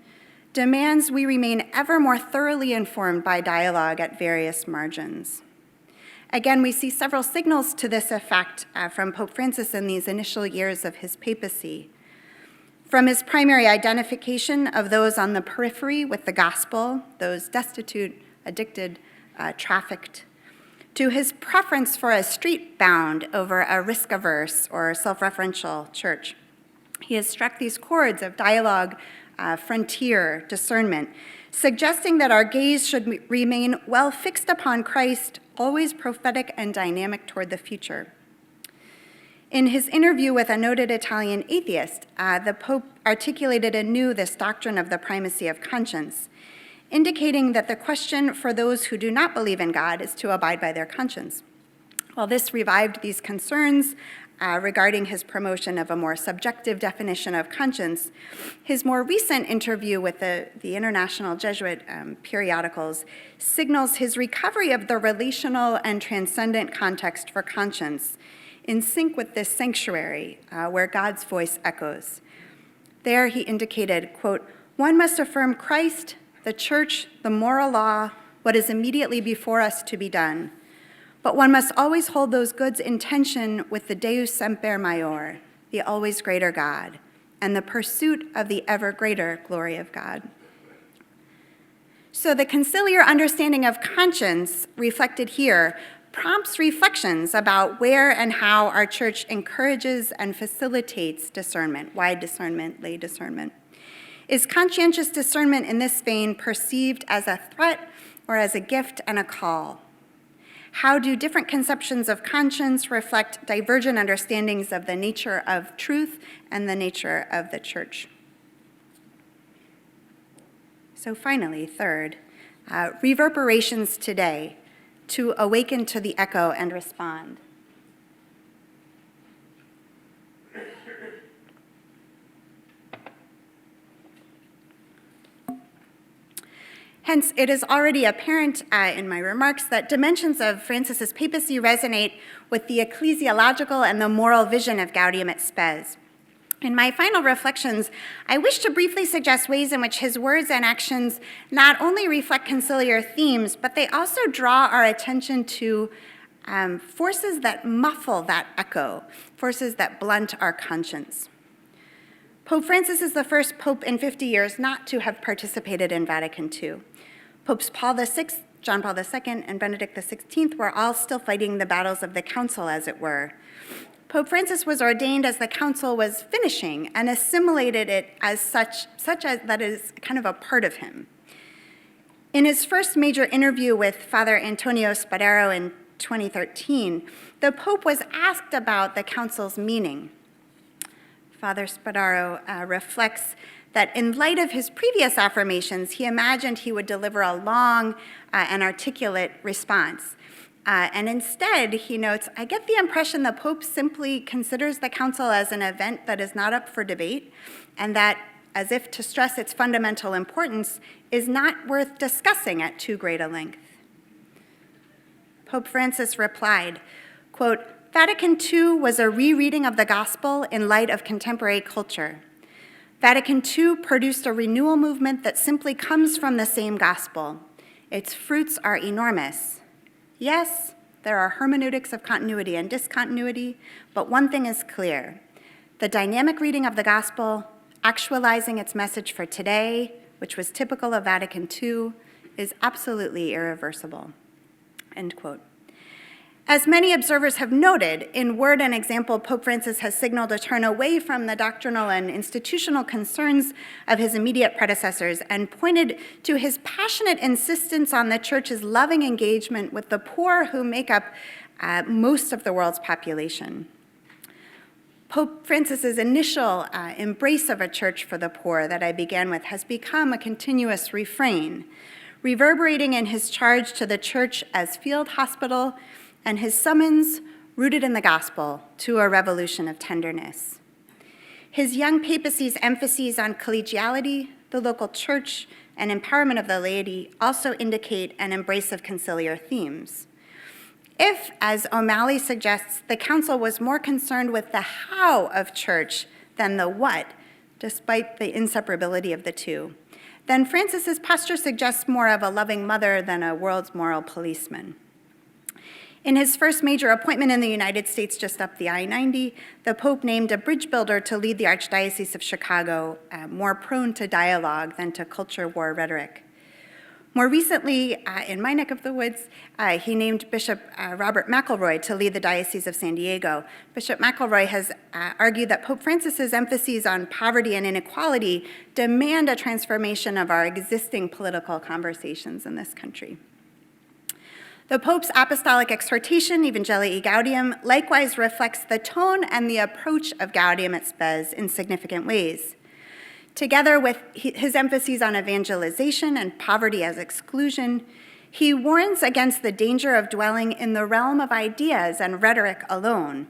demands we remain ever more thoroughly informed by dialogue at various margins. Again, we see several signals to this effect from Pope Francis in these initial years of his papacy. From his primary identification of those on the periphery with the gospel, those destitute, addicted, trafficked, to his preference for a street-bound over a risk-averse or self-referential church. He has struck these chords of dialogue, frontier, discernment, suggesting that our gaze should remain well fixed upon Christ, always prophetic and dynamic toward the future. In his interview with a noted Italian atheist, the Pope articulated anew this doctrine of the primacy of conscience, indicating that the question for those who do not believe in God is to abide by their conscience. While this revived these concerns regarding his promotion of a more subjective definition of conscience, his more recent interview with the International Jesuit periodicals signals his recovery of the relational and transcendent context for conscience, in sync with this sanctuary where God's voice echoes. There he indicated, quote, one must affirm Christ, the Church, the moral law, what is immediately before us to be done. But one must always hold those goods in tension with the Deus semper maior, the always greater God, and the pursuit of the ever greater glory of God. So the conciliar understanding of conscience reflected here prompts reflections about where and how our church encourages and facilitates discernment, wide discernment, lay discernment. Is conscientious discernment in this vein perceived as a threat or as a gift and a call? How do different conceptions of conscience reflect divergent understandings of the nature of truth and the nature of the church? So finally, third, reverberations today to awaken to the echo and respond. Hence, it is already apparent in my remarks that dimensions of Francis's papacy resonate with the ecclesiological and the moral vision of Gaudium et Spes. In my final reflections, I wish to briefly suggest ways in which his words and actions not only reflect conciliar themes, but they also draw our attention to forces that muffle that echo, forces that blunt our conscience. Pope Francis is the first pope in 50 years not to have participated in Vatican II. Popes Paul VI, John Paul II, and Benedict XVI were all still fighting the battles of the council, as it were. Pope Francis was ordained as the council was finishing and assimilated it as such as that is kind of a part of him. In his first major interview with Father Antonio Spadaro in 2013, the Pope was asked about the council's meaning. Father Spadaro reflects that in light of his previous affirmations, he imagined he would deliver a long and articulate response. And instead, he notes, I get the impression the Pope simply considers the council as an event that is not up for debate, and that, as if to stress its fundamental importance, is not worth discussing at too great a length. Pope Francis replied, quote, Vatican II was a rereading of the gospel in light of contemporary culture. Vatican II produced a renewal movement that simply comes from the same gospel. Its fruits are enormous. Yes, there are hermeneutics of continuity and discontinuity, but one thing is clear. The dynamic reading of the gospel, actualizing its message for today, which was typical of Vatican II, is absolutely irreversible. End quote. As many observers have noted, in word and example, Pope Francis has signaled a turn away from the doctrinal and institutional concerns of his immediate predecessors and pointed to his passionate insistence on the Church's loving engagement with the poor who make up most of the world's population. Pope Francis's initial embrace of a church for the poor that I began with has become a continuous refrain, reverberating in his charge to the Church as field hospital and his summons, rooted in the gospel, to a revolution of tenderness. His young papacy's emphases on collegiality, the local church, and empowerment of the laity also indicate an embrace of conciliar themes. If, as O'Malley suggests, the council was more concerned with the how of church than the what, despite the inseparability of the two, then Francis's posture suggests more of a loving mother than a world's moral policeman. In his first major appointment in the United States, just up the I-90, the Pope named a bridge builder to lead the Archdiocese of Chicago, more prone to dialogue than to culture war rhetoric. More recently, in my neck of the woods, he named Bishop Robert McElroy to lead the Diocese of San Diego. Bishop McElroy has argued that Pope Francis's emphases on poverty and inequality demand a transformation of our existing political conversations in this country. The Pope's apostolic exhortation, Evangelii Gaudium, likewise reflects the tone and the approach of Gaudium et Spes in significant ways. Together with his emphases on evangelization and poverty as exclusion, he warns against the danger of dwelling in the realm of ideas and rhetoric alone,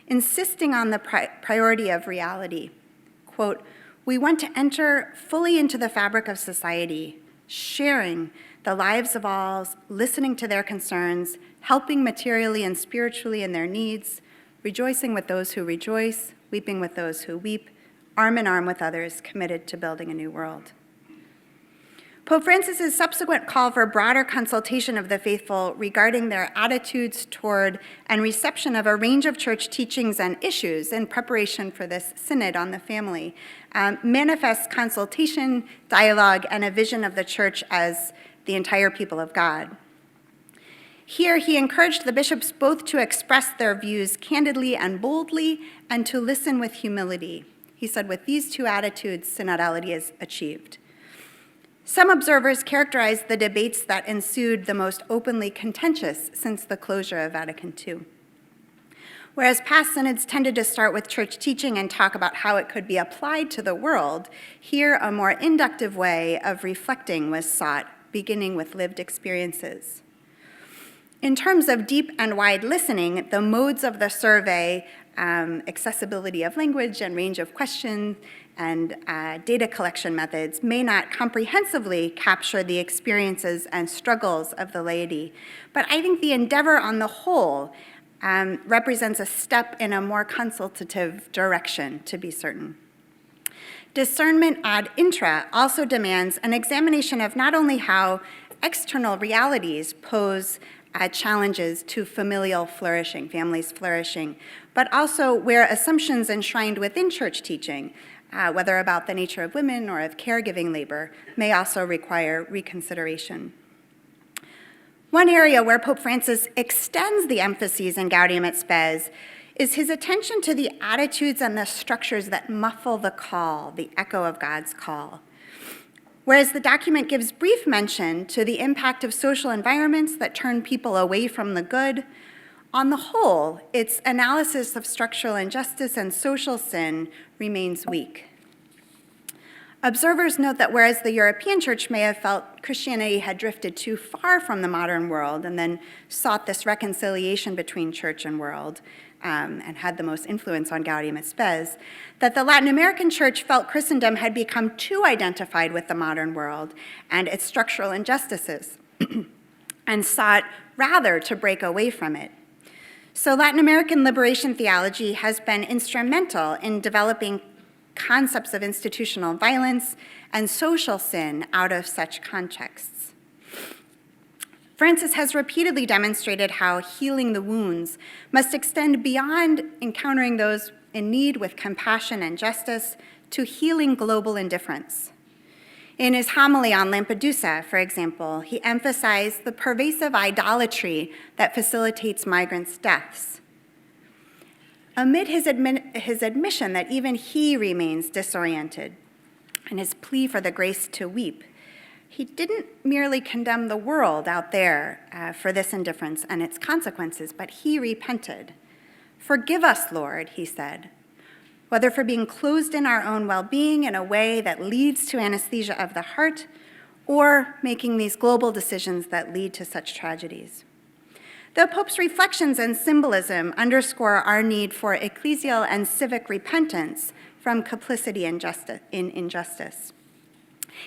insisting on the priority of reality. Quote, we want to enter fully into the fabric of society, sharing the lives of all, listening to their concerns, helping materially and spiritually in their needs, rejoicing with those who rejoice, weeping with those who weep, arm in arm with others committed to building a new world. Pope Francis's subsequent call for broader consultation of the faithful regarding their attitudes toward and reception of a range of church teachings and issues in preparation for this synod on the family manifests consultation, dialogue, and a vision of the church as the entire people of God. Here, he encouraged the bishops both to express their views candidly and boldly and to listen with humility. He said, with these two attitudes, synodality is achieved. Some observers characterized the debates that ensued the most openly contentious since the closure of Vatican II. Whereas past synods tended to start with church teaching and talk about how it could be applied to the world, here a more inductive way of reflecting was sought, beginning with lived experiences. In terms of deep and wide listening, the modes of the survey, accessibility of language and range of questions, and data collection methods may not comprehensively capture the experiences and struggles of the laity. But I think the endeavor on the whole represents a step in a more consultative direction, to be certain. Discernment ad intra also demands an examination of not only how external realities pose challenges to familial flourishing, families flourishing, but also where assumptions enshrined within church teaching, whether about the nature of women or of caregiving labor, may also require reconsideration. One area where Pope Francis extends the emphases in Gaudium et Spes is his attention to the attitudes and the structures that muffle the call, the echo of God's call. Whereas the document gives brief mention to the impact of social environments that turn people away from the good, on the whole, its analysis of structural injustice and social sin remains weak. Observers note that whereas the European church may have felt Christianity had drifted too far from the modern world and then sought this reconciliation between church and world, and had the most influence on Gaudium et Spes, that the Latin American church felt Christendom had become too identified with the modern world and its structural injustices, and sought rather to break away from it. So Latin American liberation theology has been instrumental in developing concepts of institutional violence and social sin out of such contexts. Francis has repeatedly demonstrated how healing the wounds must extend beyond encountering those in need with compassion and justice to healing global indifference. In his homily on Lampedusa, for example, he emphasized the pervasive idolatry that facilitates migrants' deaths. Amid his admission that even he remains disoriented and his plea for the grace to weep, he didn't merely condemn the world out there for this indifference and its consequences, but he repented. "Forgive us, Lord," he said, "whether for being closed in our own well-being in a way that leads to anesthesia of the heart, or making these global decisions that lead to such tragedies." The Pope's reflections and symbolism underscore our need for ecclesial and civic repentance from complicity in injustice.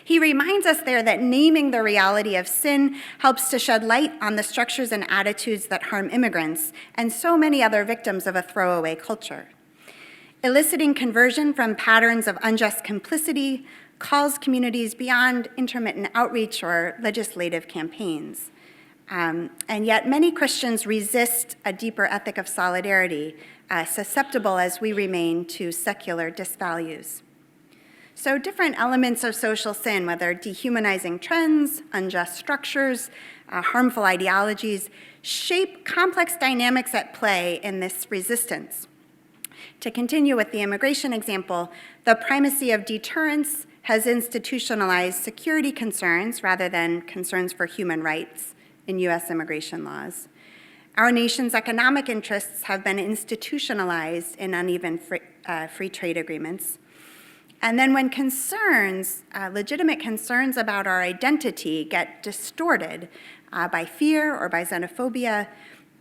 He reminds us there that naming the reality of sin helps to shed light on the structures and attitudes that harm immigrants and so many other victims of a throwaway culture. Eliciting conversion from patterns of unjust complicity calls communities beyond intermittent outreach or legislative campaigns. And yet many Christians resist a deeper ethic of solidarity, susceptible as we remain to secular disvalues. So different elements of social sin, whether dehumanizing trends, unjust structures, harmful ideologies, shape complex dynamics at play in this resistance. To continue with the immigration example, the primacy of deterrence has institutionalized security concerns rather than concerns for human rights in U.S. immigration laws. Our nation's economic interests have been institutionalized in uneven free trade agreements. And then when concerns, legitimate concerns about our identity get distorted by fear or by xenophobia,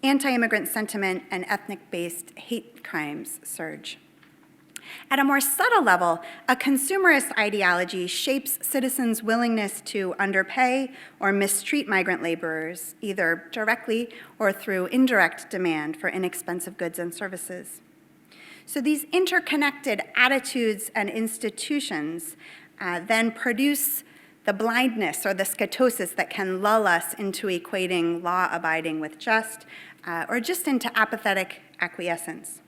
anti-immigrant sentiment and ethnic-based hate crimes surge. At a more subtle level, a consumerist ideology shapes citizens' willingness to underpay or mistreat migrant laborers, either directly or through indirect demand for inexpensive goods and services. So these interconnected attitudes and institutions then produce the blindness or the scatosis that can lull us into equating law-abiding with just, or just into apathetic acquiescence.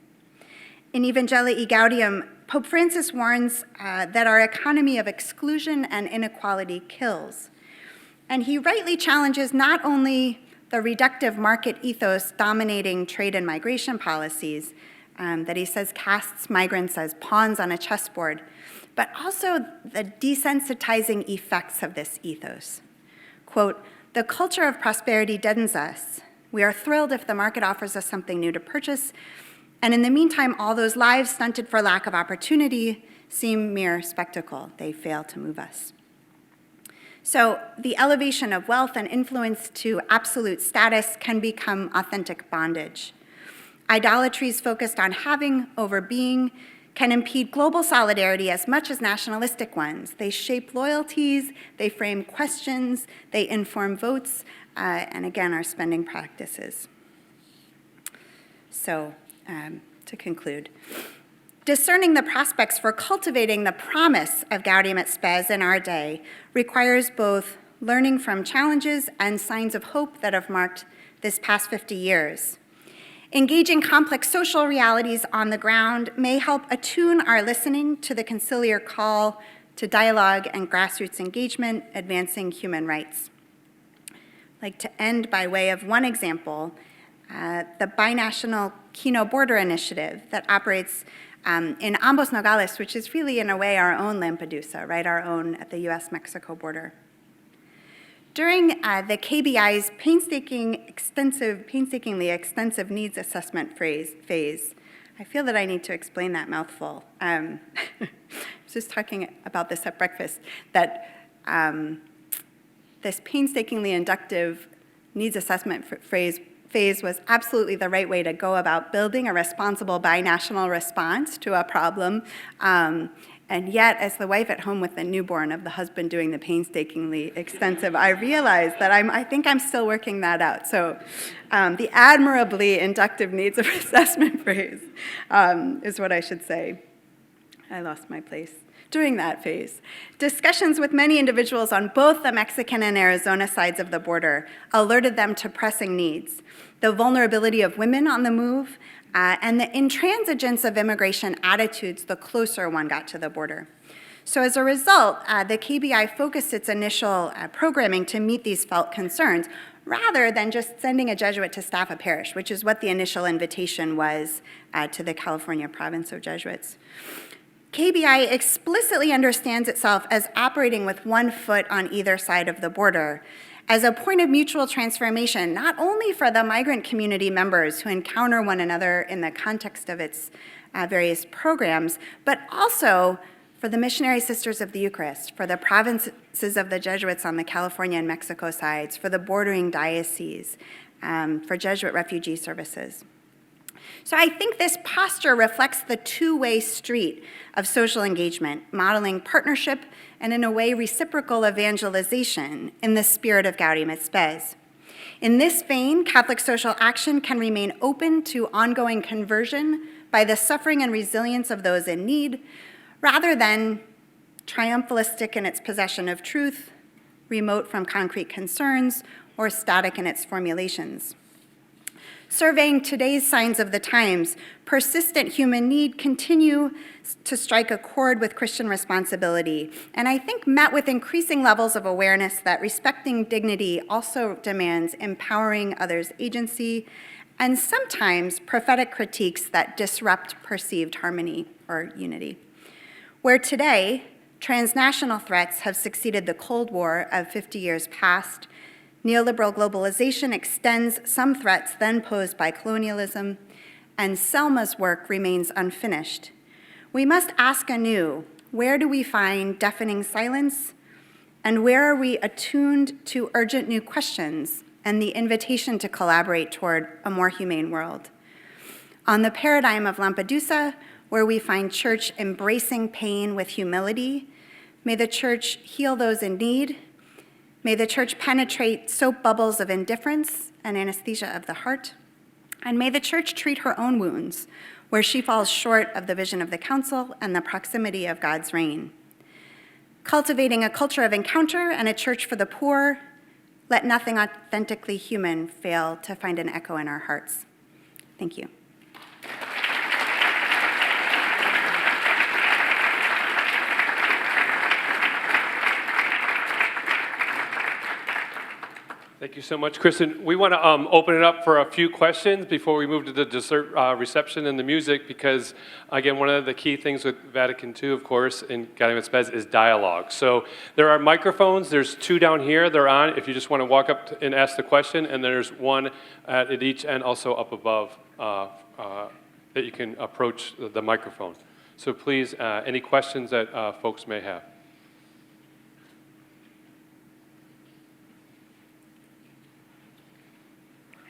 In Evangelii Gaudium, Pope Francis warns that our economy of exclusion and inequality kills. And he rightly challenges not only the reductive market ethos dominating trade and migration policies, that he says casts migrants as pawns on a chessboard, but also the desensitizing effects of this ethos. Quote, "The culture of prosperity deadens us. We are thrilled if the market offers us something new to purchase, and in the meantime, all those lives stunted for lack of opportunity seem mere spectacle. They fail to move us." So the elevation of wealth and influence to absolute status can become authentic bondage. Idolatries focused on having over being can impede global solidarity as much as nationalistic ones. They shape loyalties, they frame questions, they inform votes, and again, our spending practices. So, to conclude, discerning the prospects for cultivating the promise of Gaudium et Spes in our day requires both learning from challenges and signs of hope that have marked this past 50 years. Engaging complex social realities on the ground may help attune our listening to the conciliar call to dialogue and grassroots engagement, advancing human rights. I'd like to end by way of one example, the binational Keynote Border Initiative that operates in Ambos Nogales, which is really, in a way, our own Lampedusa, right, our own at the US-Mexico border. During the KBI's painstakingly extensive needs assessment phase, I feel that I need to explain that mouthful. I was just talking about this at breakfast, that this painstakingly inductive needs assessment phase was absolutely the right way to go about building a responsible binational response to a problem. And yet, as the wife at home with the newborn of the husband doing the painstakingly extensive, I realized that I think I'm still working that out. So the admirably inductive needs of assessment phase is what I should say. I lost my place. During that phase, discussions with many individuals on both the Mexican and Arizona sides of the border alerted them to pressing needs, the vulnerability of women on the move, and the intransigence of immigration attitudes the closer one got to the border. So as a result, the KBI focused its initial programming to meet these felt concerns, rather than just sending a Jesuit to staff a parish, which is what the initial invitation was to the California Province of Jesuits. KBI explicitly understands itself as operating with one foot on either side of the border, as a point of mutual transformation, not only for the migrant community members who encounter one another in the context of its various programs, but also for the missionary sisters of the Eucharist, for the provinces of the Jesuits on the California and Mexico sides, for the bordering dioceses, for Jesuit refugee services. So I think this posture reflects the two-way street of social engagement, modeling partnership and, in a way, reciprocal evangelization in the spirit of Gaudium et Spes. In this vein, Catholic social action can remain open to ongoing conversion by the suffering and resilience of those in need, rather than triumphalistic in its possession of truth, remote from concrete concerns, or static in its formulations. Surveying today's signs of the times, persistent human need continue to strike a chord with Christian responsibility, and I think met with increasing levels of awareness that respecting dignity also demands empowering others' agency, and sometimes prophetic critiques that disrupt perceived harmony or unity. Where today, transnational threats have succeeded the Cold War of 50 years past, neoliberal globalization extends some threats then posed by colonialism, and Selma's work remains unfinished. We must ask anew, where do we find deafening silence, and where are we attuned to urgent new questions and the invitation to collaborate toward a more humane world? On the paradigm of Lampedusa, where we find church embracing pain with humility, may the church heal those in need. May the church penetrate soap bubbles of indifference and anesthesia of the heart. And may the church treat her own wounds, where she falls short of the vision of the council and the proximity of God's reign. Cultivating a culture of encounter and a church for the poor, let nothing authentically human fail to find an echo in our hearts. Thank you. Thank you so much, Kristin. We want to open it up for a few questions before we move to the dessert reception and the music, because, again, one of the key things with Vatican II, of course, in Gaudium et Spes is dialogue. So there are microphones. There's two down here. They're on if you just want to walk up and ask the question, and there's one at each end also up above that you can approach the microphone. So please, any questions that folks may have.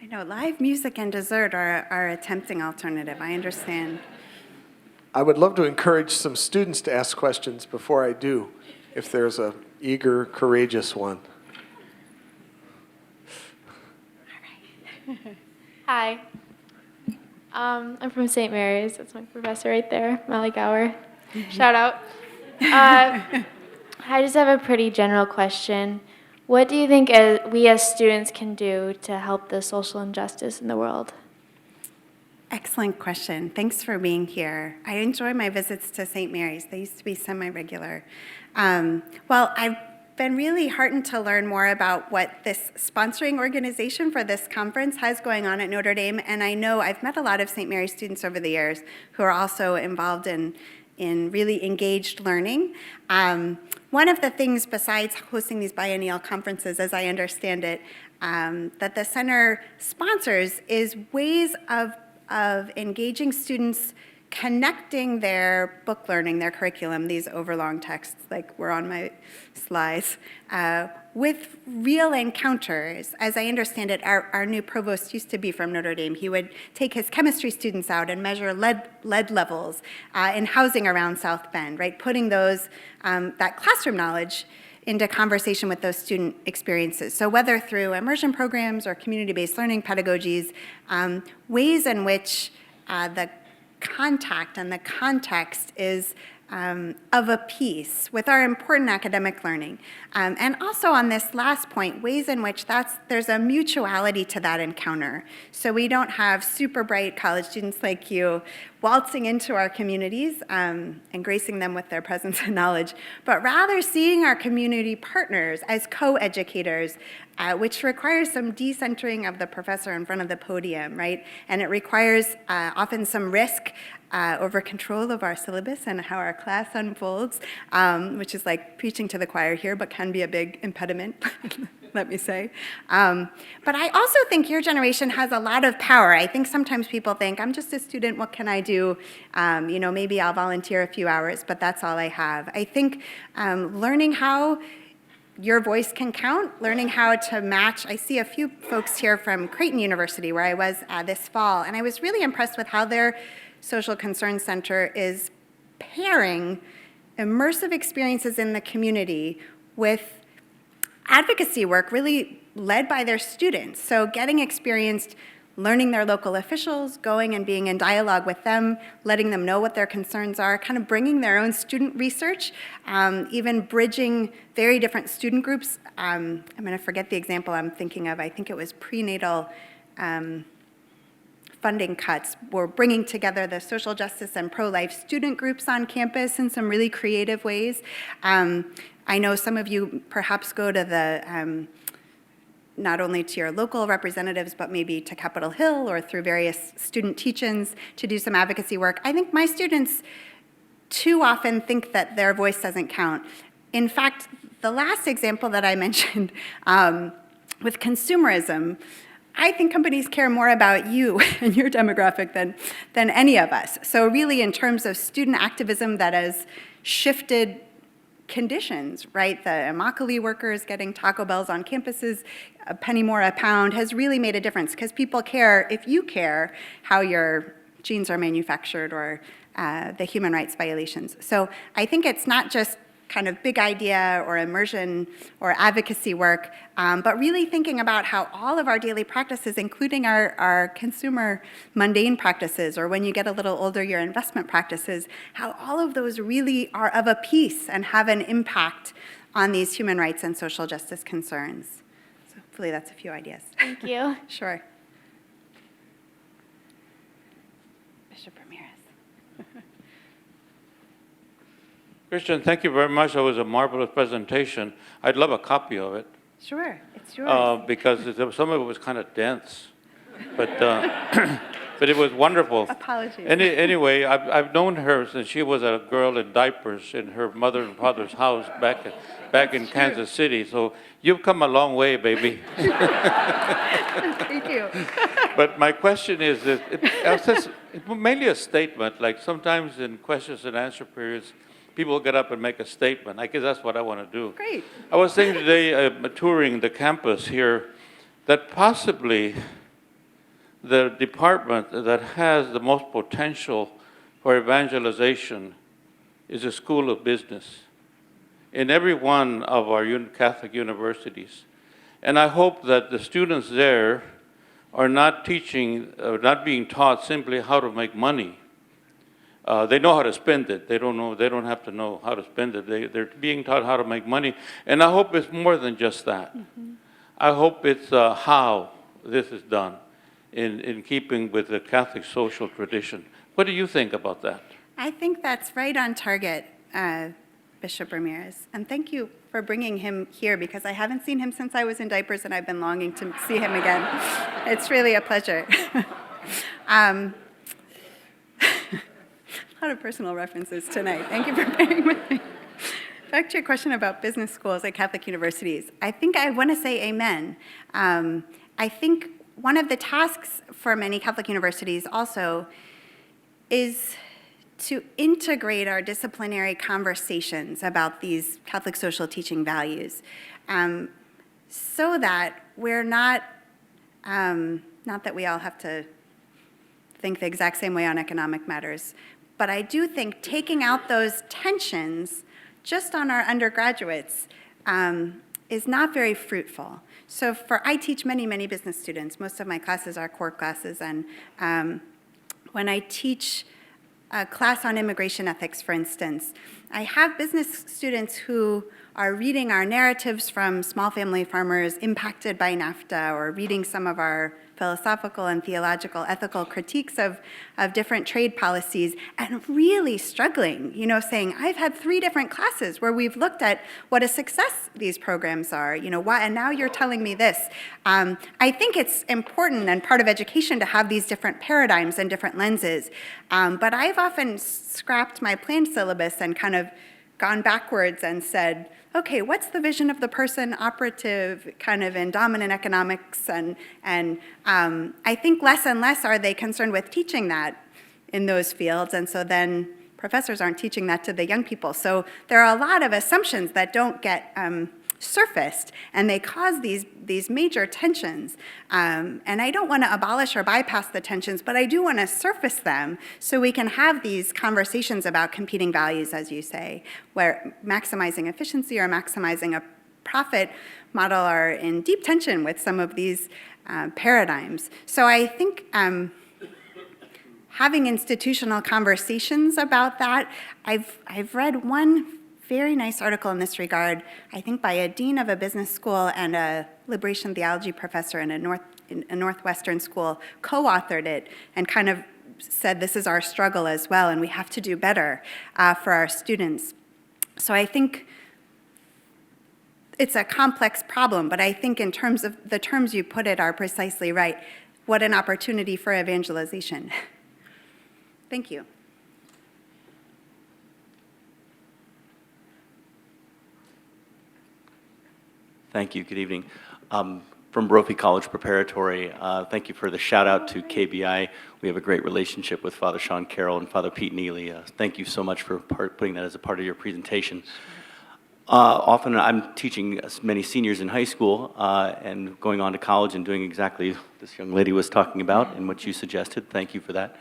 I know live music and dessert are a tempting alternative. I understand. I would love to encourage some students to ask questions before I do, if there's a eager, courageous one. Hi. I'm from St. Mary's. That's my professor right there, Molly Gower. Shout out. I just have a pretty general question. What do you think we as students can do to help the social injustice in the world? Excellent question. Thanks for being here. I enjoy my visits to St. Mary's. They used to be semi-regular. Well, I've been really heartened to learn more about what this sponsoring organization for this conference has going on at Notre Dame, and I know I've met a lot of St. Mary's students over the years who are also involved in really engaged learning. One of the things besides hosting these biennial conferences, as I understand it, that the center sponsors is ways of engaging students, connecting their book learning, their curriculum, these overlong texts like were on my slides, with real encounters. As I understand it, our new provost used to be from Notre Dame. He would take his chemistry students out and measure lead levels in housing around South Bend, right? Putting those, that classroom knowledge into conversation with those student experiences. So whether through immersion programs or community-based learning pedagogies, ways in which the contact and the context is of a piece with our important academic learning. And also on this last point, ways in which there's a mutuality to that encounter. So we don't have super bright college students like you waltzing into our communities and gracing them with their presence and knowledge, but rather seeing our community partners as co-educators, which requires some decentering of the professor in front of the podium, right? And it requires often some risk over control of our syllabus and how our class unfolds, which is like preaching to the choir here, but can be a big impediment, let me say. But I also think your generation has a lot of power. I think sometimes people think, I'm just a student, what can I do? Maybe I'll volunteer a few hours, but that's all I have. I think learning how your voice can count, learning how to match. I see a few folks here from Creighton University, where I was this fall, and I was really impressed with how their Social Concern Center is pairing immersive experiences in the community with advocacy work really led by their students. So getting experienced learning their local officials, going and being in dialogue with them, letting them know what their concerns are, kind of bringing their own student research, even bridging very different student groups. I'm going to forget the example I'm thinking of. I think it was prenatal funding cuts. We're bringing together the social justice and pro-life student groups on campus in some really creative ways. I know some of you perhaps go to the not only to your local representatives, but maybe to Capitol Hill or through various student teach-ins to do some advocacy work. I think my students too often think that their voice doesn't count. In fact, the last example that I mentioned with consumerism, I think companies care more about you and your demographic than any of us. So really in terms of student activism that has shifted conditions, right? The Immokalee workers getting Taco Bells on campuses, a penny more a pound, has really made a difference because people care, if you care, how your jeans are manufactured or the human rights violations. So I think it's not just kind of big idea or immersion or advocacy work, but really thinking about how all of our daily practices, including our consumer mundane practices, or when you get a little older, your investment practices, how all of those really are of a piece and have an impact on these human rights and social justice concerns. So hopefully that's a few ideas. Thank you. Sure. Bishop Ramirez. Kristin, thank you very much. That was a marvelous presentation. I'd love a copy of it. Sure, it's yours. Because some of it was kind of dense, but but it was wonderful. Apologies. Anyway, I've known her since she was a girl in diapers in her mother and father's house back in Kansas City. So you've come a long way, baby. Thank you. But my question is, it's mainly a statement. Like sometimes in questions and answer periods, people get up and make a statement. I guess that's what I want to do. Great. I was thinking today, touring the campus here, that possibly the department that has the most potential for evangelization is a school of business in every one of our Catholic universities. And I hope that the students there are not being taught simply how to make money. They know how to spend it. They don't have to know how to spend it. They're being taught how to make money. And I hope it's more than just that. Mm-hmm. I hope it's how this is done in keeping with the Catholic social tradition. What do you think about that? I think that's right on target, Bishop Ramirez. And thank you for bringing him here, because I haven't seen him since I was in diapers and I've been longing to see him again. It's really a pleasure. A lot of personal references tonight. Thank you for bearing with me. Back to your question about business schools at Catholic universities. I think I want to say amen. I think one of the tasks for many Catholic universities also is to integrate our disciplinary conversations about these Catholic social teaching values, so that we're not that we all have to think the exact same way on economic matters, but I do think taking out those tensions just on our undergraduates is not very fruitful. So I teach many, many business students. Most of my classes are core classes, and when I teach a class on immigration ethics, for instance, I have business students who are reading our narratives from small family farmers impacted by NAFTA, or reading some of our philosophical and theological ethical critiques of different trade policies, and really struggling, saying, I've had 3 different classes where we've looked at what a success these programs are, why, and now you're telling me this. I think it's important and part of education to have these different paradigms and different lenses, but I've often scrapped my planned syllabus and kind of gone backwards and said, okay, what's the vision of the person operative kind of in dominant economics? And I think less and less are they concerned with teaching that in those fields. And so then professors aren't teaching that to the young people. So there are a lot of assumptions that don't get surfaced, and they cause these major tensions. And I don't want to abolish or bypass the tensions, but I do want to surface them so we can have these conversations about competing values, as you say, where maximizing efficiency or maximizing a profit model are in deep tension with some of these paradigms. So I think having institutional conversations about that, I've read one very nice article in this regard, I think by a dean of a business school and a liberation theology professor in a Northwestern school, co-authored it and kind of said this is our struggle as well, and we have to do better for our students. So I think it's a complex problem, but I think in terms of the terms you put it are precisely right. What an opportunity for evangelization. Thank you. Thank you. Good evening. From Brophy College Preparatory, thank you for the shout out to KBI. We have a great relationship with Father Sean Carroll and Father Pete Neely. Thank you so much for putting that as a part of your presentation. Often I'm teaching many seniors in high school and going on to college and doing exactly this young lady was talking about and what you suggested. Thank you for that.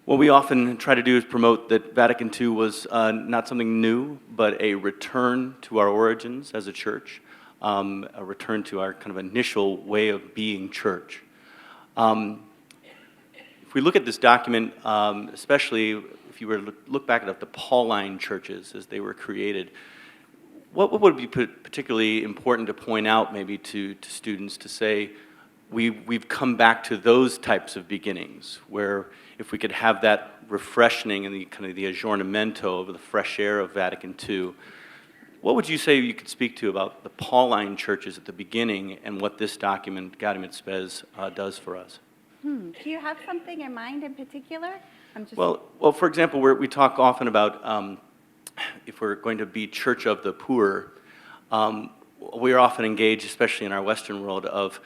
What we often try to do is promote that Vatican II was not something new, but a return to our origins as a church. A return to our kind of initial way of being church. If we look at this document, especially if you were to look back at the Pauline churches as they were created, what would be particularly important to point out maybe to students to say, we've come back to those types of beginnings, where if we could have that refreshing and the kind of the aggiornamento of the fresh air of Vatican II, what would you say you could speak to about the Pauline churches at the beginning and what this document, Gaudium et Spes, does for us? Do you have something in mind in particular? Well, for example, we talk often about if we're going to be church of the poor, we're often engaged, especially in our Western world, of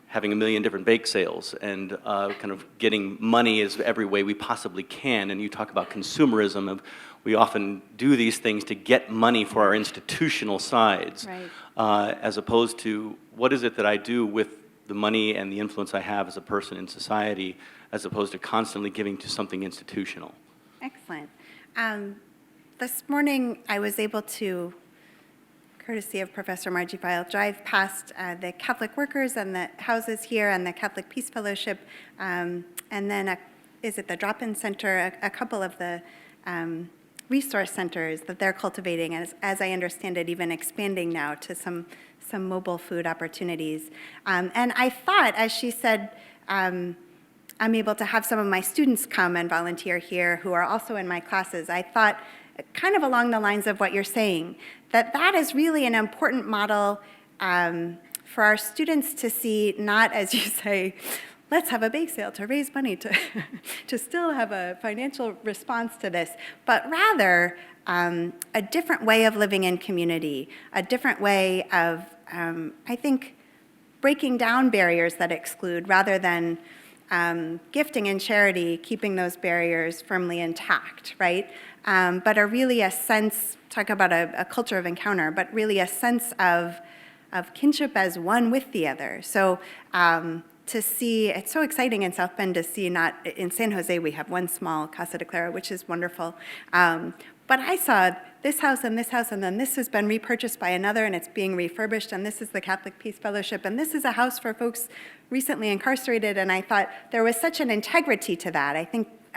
having a million different bake sales and kind of getting money as every way we possibly can. And you talk about consumerism of we often do these things to get money for our institutional sides, right. As opposed to what is it that I do with the money and the influence I have as a person in society, as opposed to constantly giving to something institutional. Excellent. This morning, I was able to, courtesy of Professor Margie File, drive past the Catholic workers and the houses here and the Catholic Peace Fellowship, and then is it the drop-in center, a couple of the resource centers that they're cultivating, as I understand it, even expanding now to some mobile food opportunities. And I thought, as she said, I'm able to have some of my students come and volunteer here who are also in my classes. I thought, kind of along the lines of what you're saying, that is really an important model for our students to see, not, as you say, let's have a bake sale to raise money to still have a financial response to this, but rather a different way of living in community, a different way of, I think, breaking down barriers that exclude rather than gifting and charity, keeping those barriers firmly intact, right? But really a sense, talk about a culture of encounter, but really a sense of kinship as one with the other. So to see, it's so exciting in South Bend to see, not in San Jose, we have one small Casa de Clara, which is wonderful. But I saw this house, and then this has been repurchased by another, and it's being refurbished, and this is the Catholic Peace Fellowship, and this is a house for folks recently incarcerated, and I thought there was such an integrity to that. I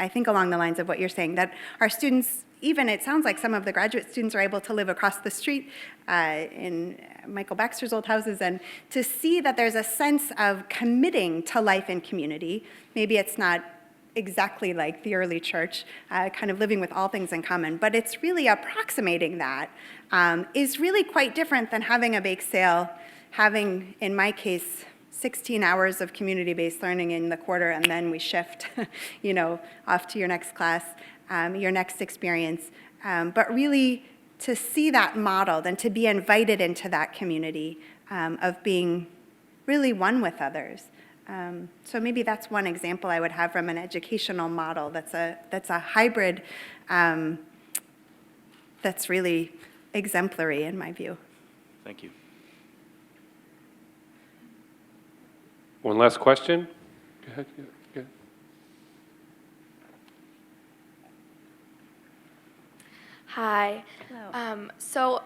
think along the lines of what you're saying, that our students, even it sounds like some of the graduate students are able to live across the street in Michael Baxter's old houses, and to see that there's a sense of committing to life in community. Maybe it's not exactly like the early church, kind of living with all things in common, but it's really approximating that is really quite different than having a bake sale, having, in my case, 16 hours of community-based learning in the quarter, and then we shift, off to your next class, your next experience. But really to see that modeled and to be invited into that community of being really one with others. So maybe that's one example I would have from an educational model that's a hybrid that's really exemplary in my view. Thank you. One last question. Go ahead. Go ahead. Hi. Hello. So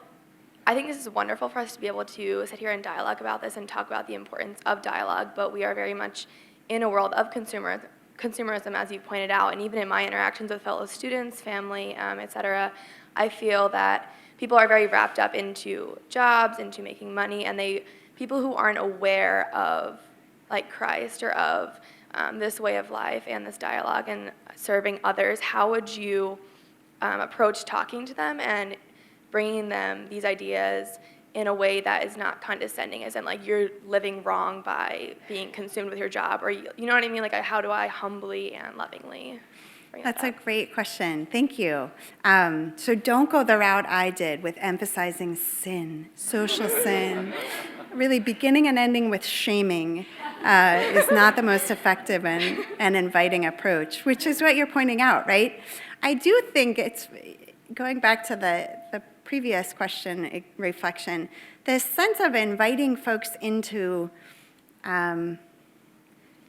I think this is wonderful for us to be able to sit here and dialogue about this and talk about the importance of dialogue, but we are very much in a world of consumerism, as you pointed out, and even in my interactions with fellow students, family, et cetera, I feel that people are very wrapped up into jobs, into making money, and people who aren't aware of like Christ or of this way of life and this dialogue and serving others, how would you approach talking to them and bringing them these ideas in a way that is not condescending, as in like you're living wrong by being consumed with your job, or you know what I mean? Like how do I humbly and lovingly bring That's that a great question. Thank you. So don't go the route I did with emphasizing sin, social sin. Really beginning and ending with shaming is not the most effective and inviting approach, which is what you're pointing out, right? I do think it's, going back to the previous question, reflection, this sense of inviting folks into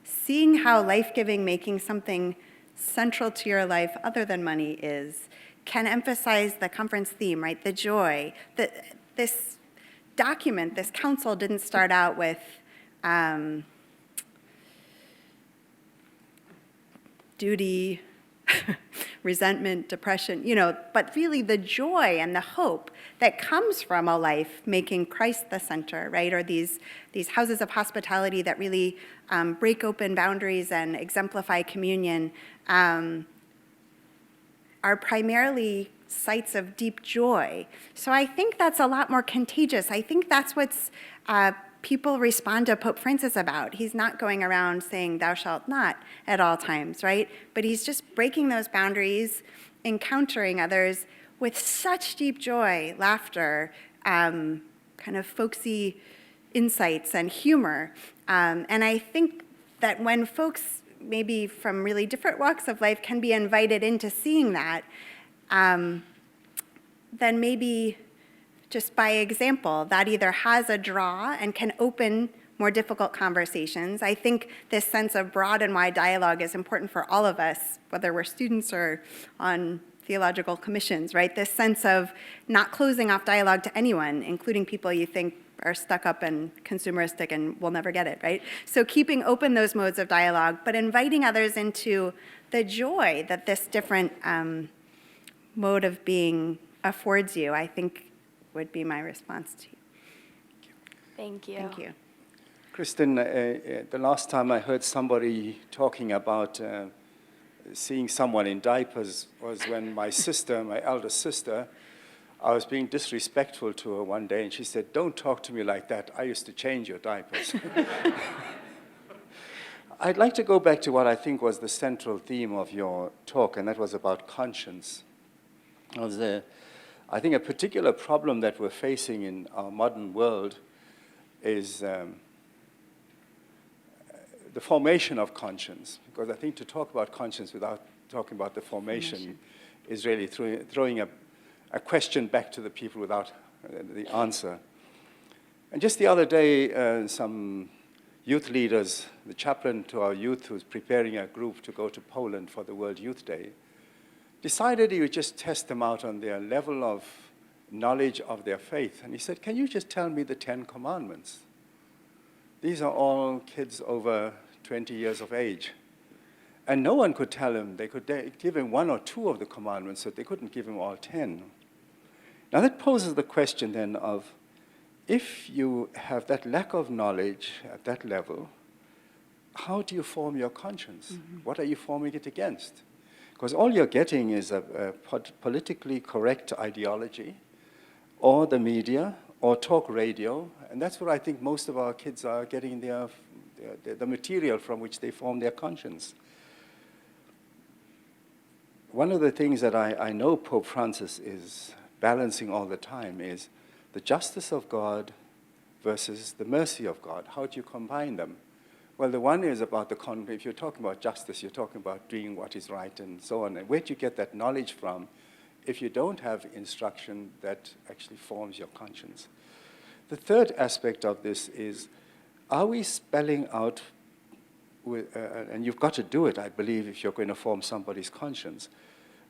seeing how life-giving, making something central to your life other than money is, can emphasize the conference theme, right? The joy. This document, this council didn't start out with duty, resentment, depression, but really the joy and the hope that comes from a life making Christ the center, right? Or these houses of hospitality that really break open boundaries and exemplify communion are primarily sites of deep joy. So I think that's a lot more contagious. I think that's what's people respond to Pope Francis about. He's not going around saying thou shalt not at all times, right? But he's just breaking those boundaries, encountering others with such deep joy, laughter, kind of folksy insights and humor. And I think that when folks maybe from really different walks of life can be invited into seeing that, then maybe just by example, that either has a draw and can open more difficult conversations. I think this sense of broad and wide dialogue is important for all of us, whether we're students or on theological commissions, right? This sense of not closing off dialogue to anyone, including people you think are stuck up and consumeristic and will never get it, right? So keeping open those modes of dialogue, but inviting others into the joy that this different mode of being affords you, I think would be my response to you. Thank you. Thank you. Kristin, the last time I heard somebody talking about seeing someone in diapers was when my sister, my elder sister, I was being disrespectful to her one day, and she said, "Don't talk to me like that. I used to change your diapers." I'd like to go back to what I think was the central theme of your talk, and that was about conscience. I think a particular problem that we're facing in our modern world is the formation of conscience, because I think to talk about conscience without talking about the formation is really throwing a question back to the people without the answer. And just the other day, some youth leaders, the chaplain to our youth who's preparing a group to go to Poland for the World Youth Day, decided he would just test them out on their level of knowledge of their faith. And he said, "Can you just tell me the 10 Commandments?" These are all kids over 20 years of age. And no one could tell him. They could give him 1 or 2 of the commandments, but they couldn't give him all 10. Now that poses the question then of, if you have that lack of knowledge at that level, how do you form your conscience? Mm-hmm. What are you forming it against? Because all you're getting is a politically correct ideology, or the media, or talk radio, and that's what I think most of our kids are getting the material from which they form their conscience. One of the things that I know Pope Francis is balancing all the time is the justice of God versus the mercy of God. How do you combine them? Well, the one is about if you're talking about justice, you're talking about doing what is right and so on. And where do you get that knowledge from if you don't have instruction that actually forms your conscience? The third aspect of this is, are we spelling out, and you've got to do it, I believe, if you're going to form somebody's conscience,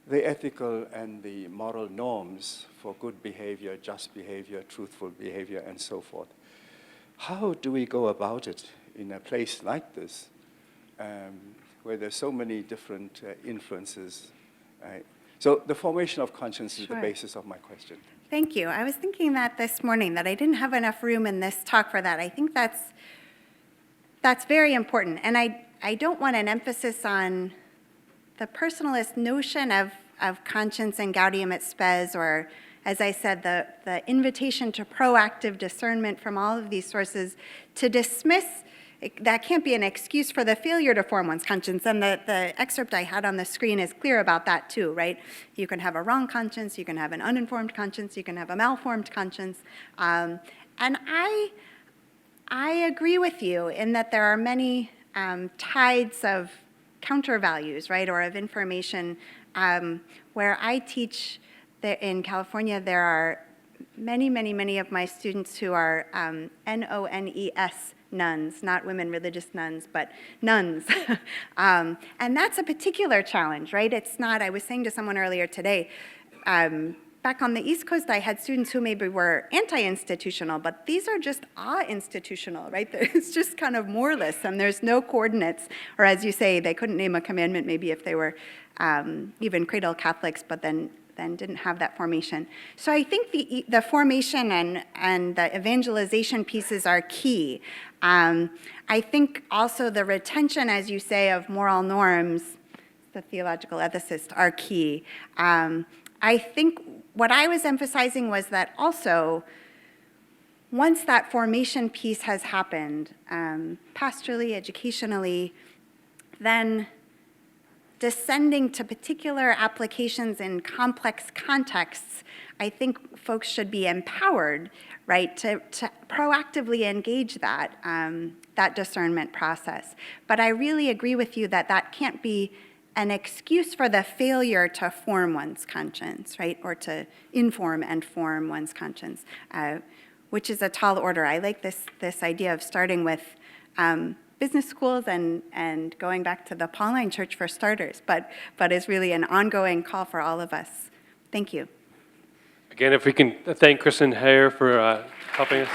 the ethical and the moral norms for good behavior, just behavior, truthful behavior, and so forth. How do we go about it in a place like this, where there's so many different influences? So the formation of conscience is the basis of my question. Thank you. I was thinking that this morning, that I didn't have enough room in this talk for that. I think that's very important. And I don't want an emphasis on the personalist notion of conscience and Gaudium at Spes, or, as I said, the invitation to proactive discernment from all of these sources, to dismiss, that can't be an excuse for the failure to form one's conscience. And the excerpt I had on the screen is clear about that too, right? You can have a wrong conscience, you can have an uninformed conscience, you can have a malformed conscience. And I agree with you in that there are many tides of counter values, right, or of information. Where I teach in California, there are many of my students who are NONES nuns, not women religious nuns, but nuns. And that's a particular challenge, right? It's not, I was saying to someone earlier today, back on the East Coast, I had students who maybe were anti-institutional, but these are just institutional, right? It's just kind of moreless, and there's no coordinates. Or as you say, they couldn't name a commandment maybe if they were even cradle Catholics, but then didn't have that formation. So I think the formation and the evangelization pieces are key. I think also the retention, as you say, of moral norms, the theological ethicist, are key. I think what I was emphasizing was that also, once that formation piece has happened, pastorally, educationally, then descending to particular applications in complex contexts, I think folks should be empowered, right, to proactively engage that discernment process. But I really agree with you that can't be an excuse for the failure to form one's conscience, right, or to inform and form one's conscience. which is a tall order. I like this idea of starting with business schools and going back to the Pauline Church for starters, but is really an ongoing call for all of us. Thank you. Again, if we can thank Kristin Hayer for helping us.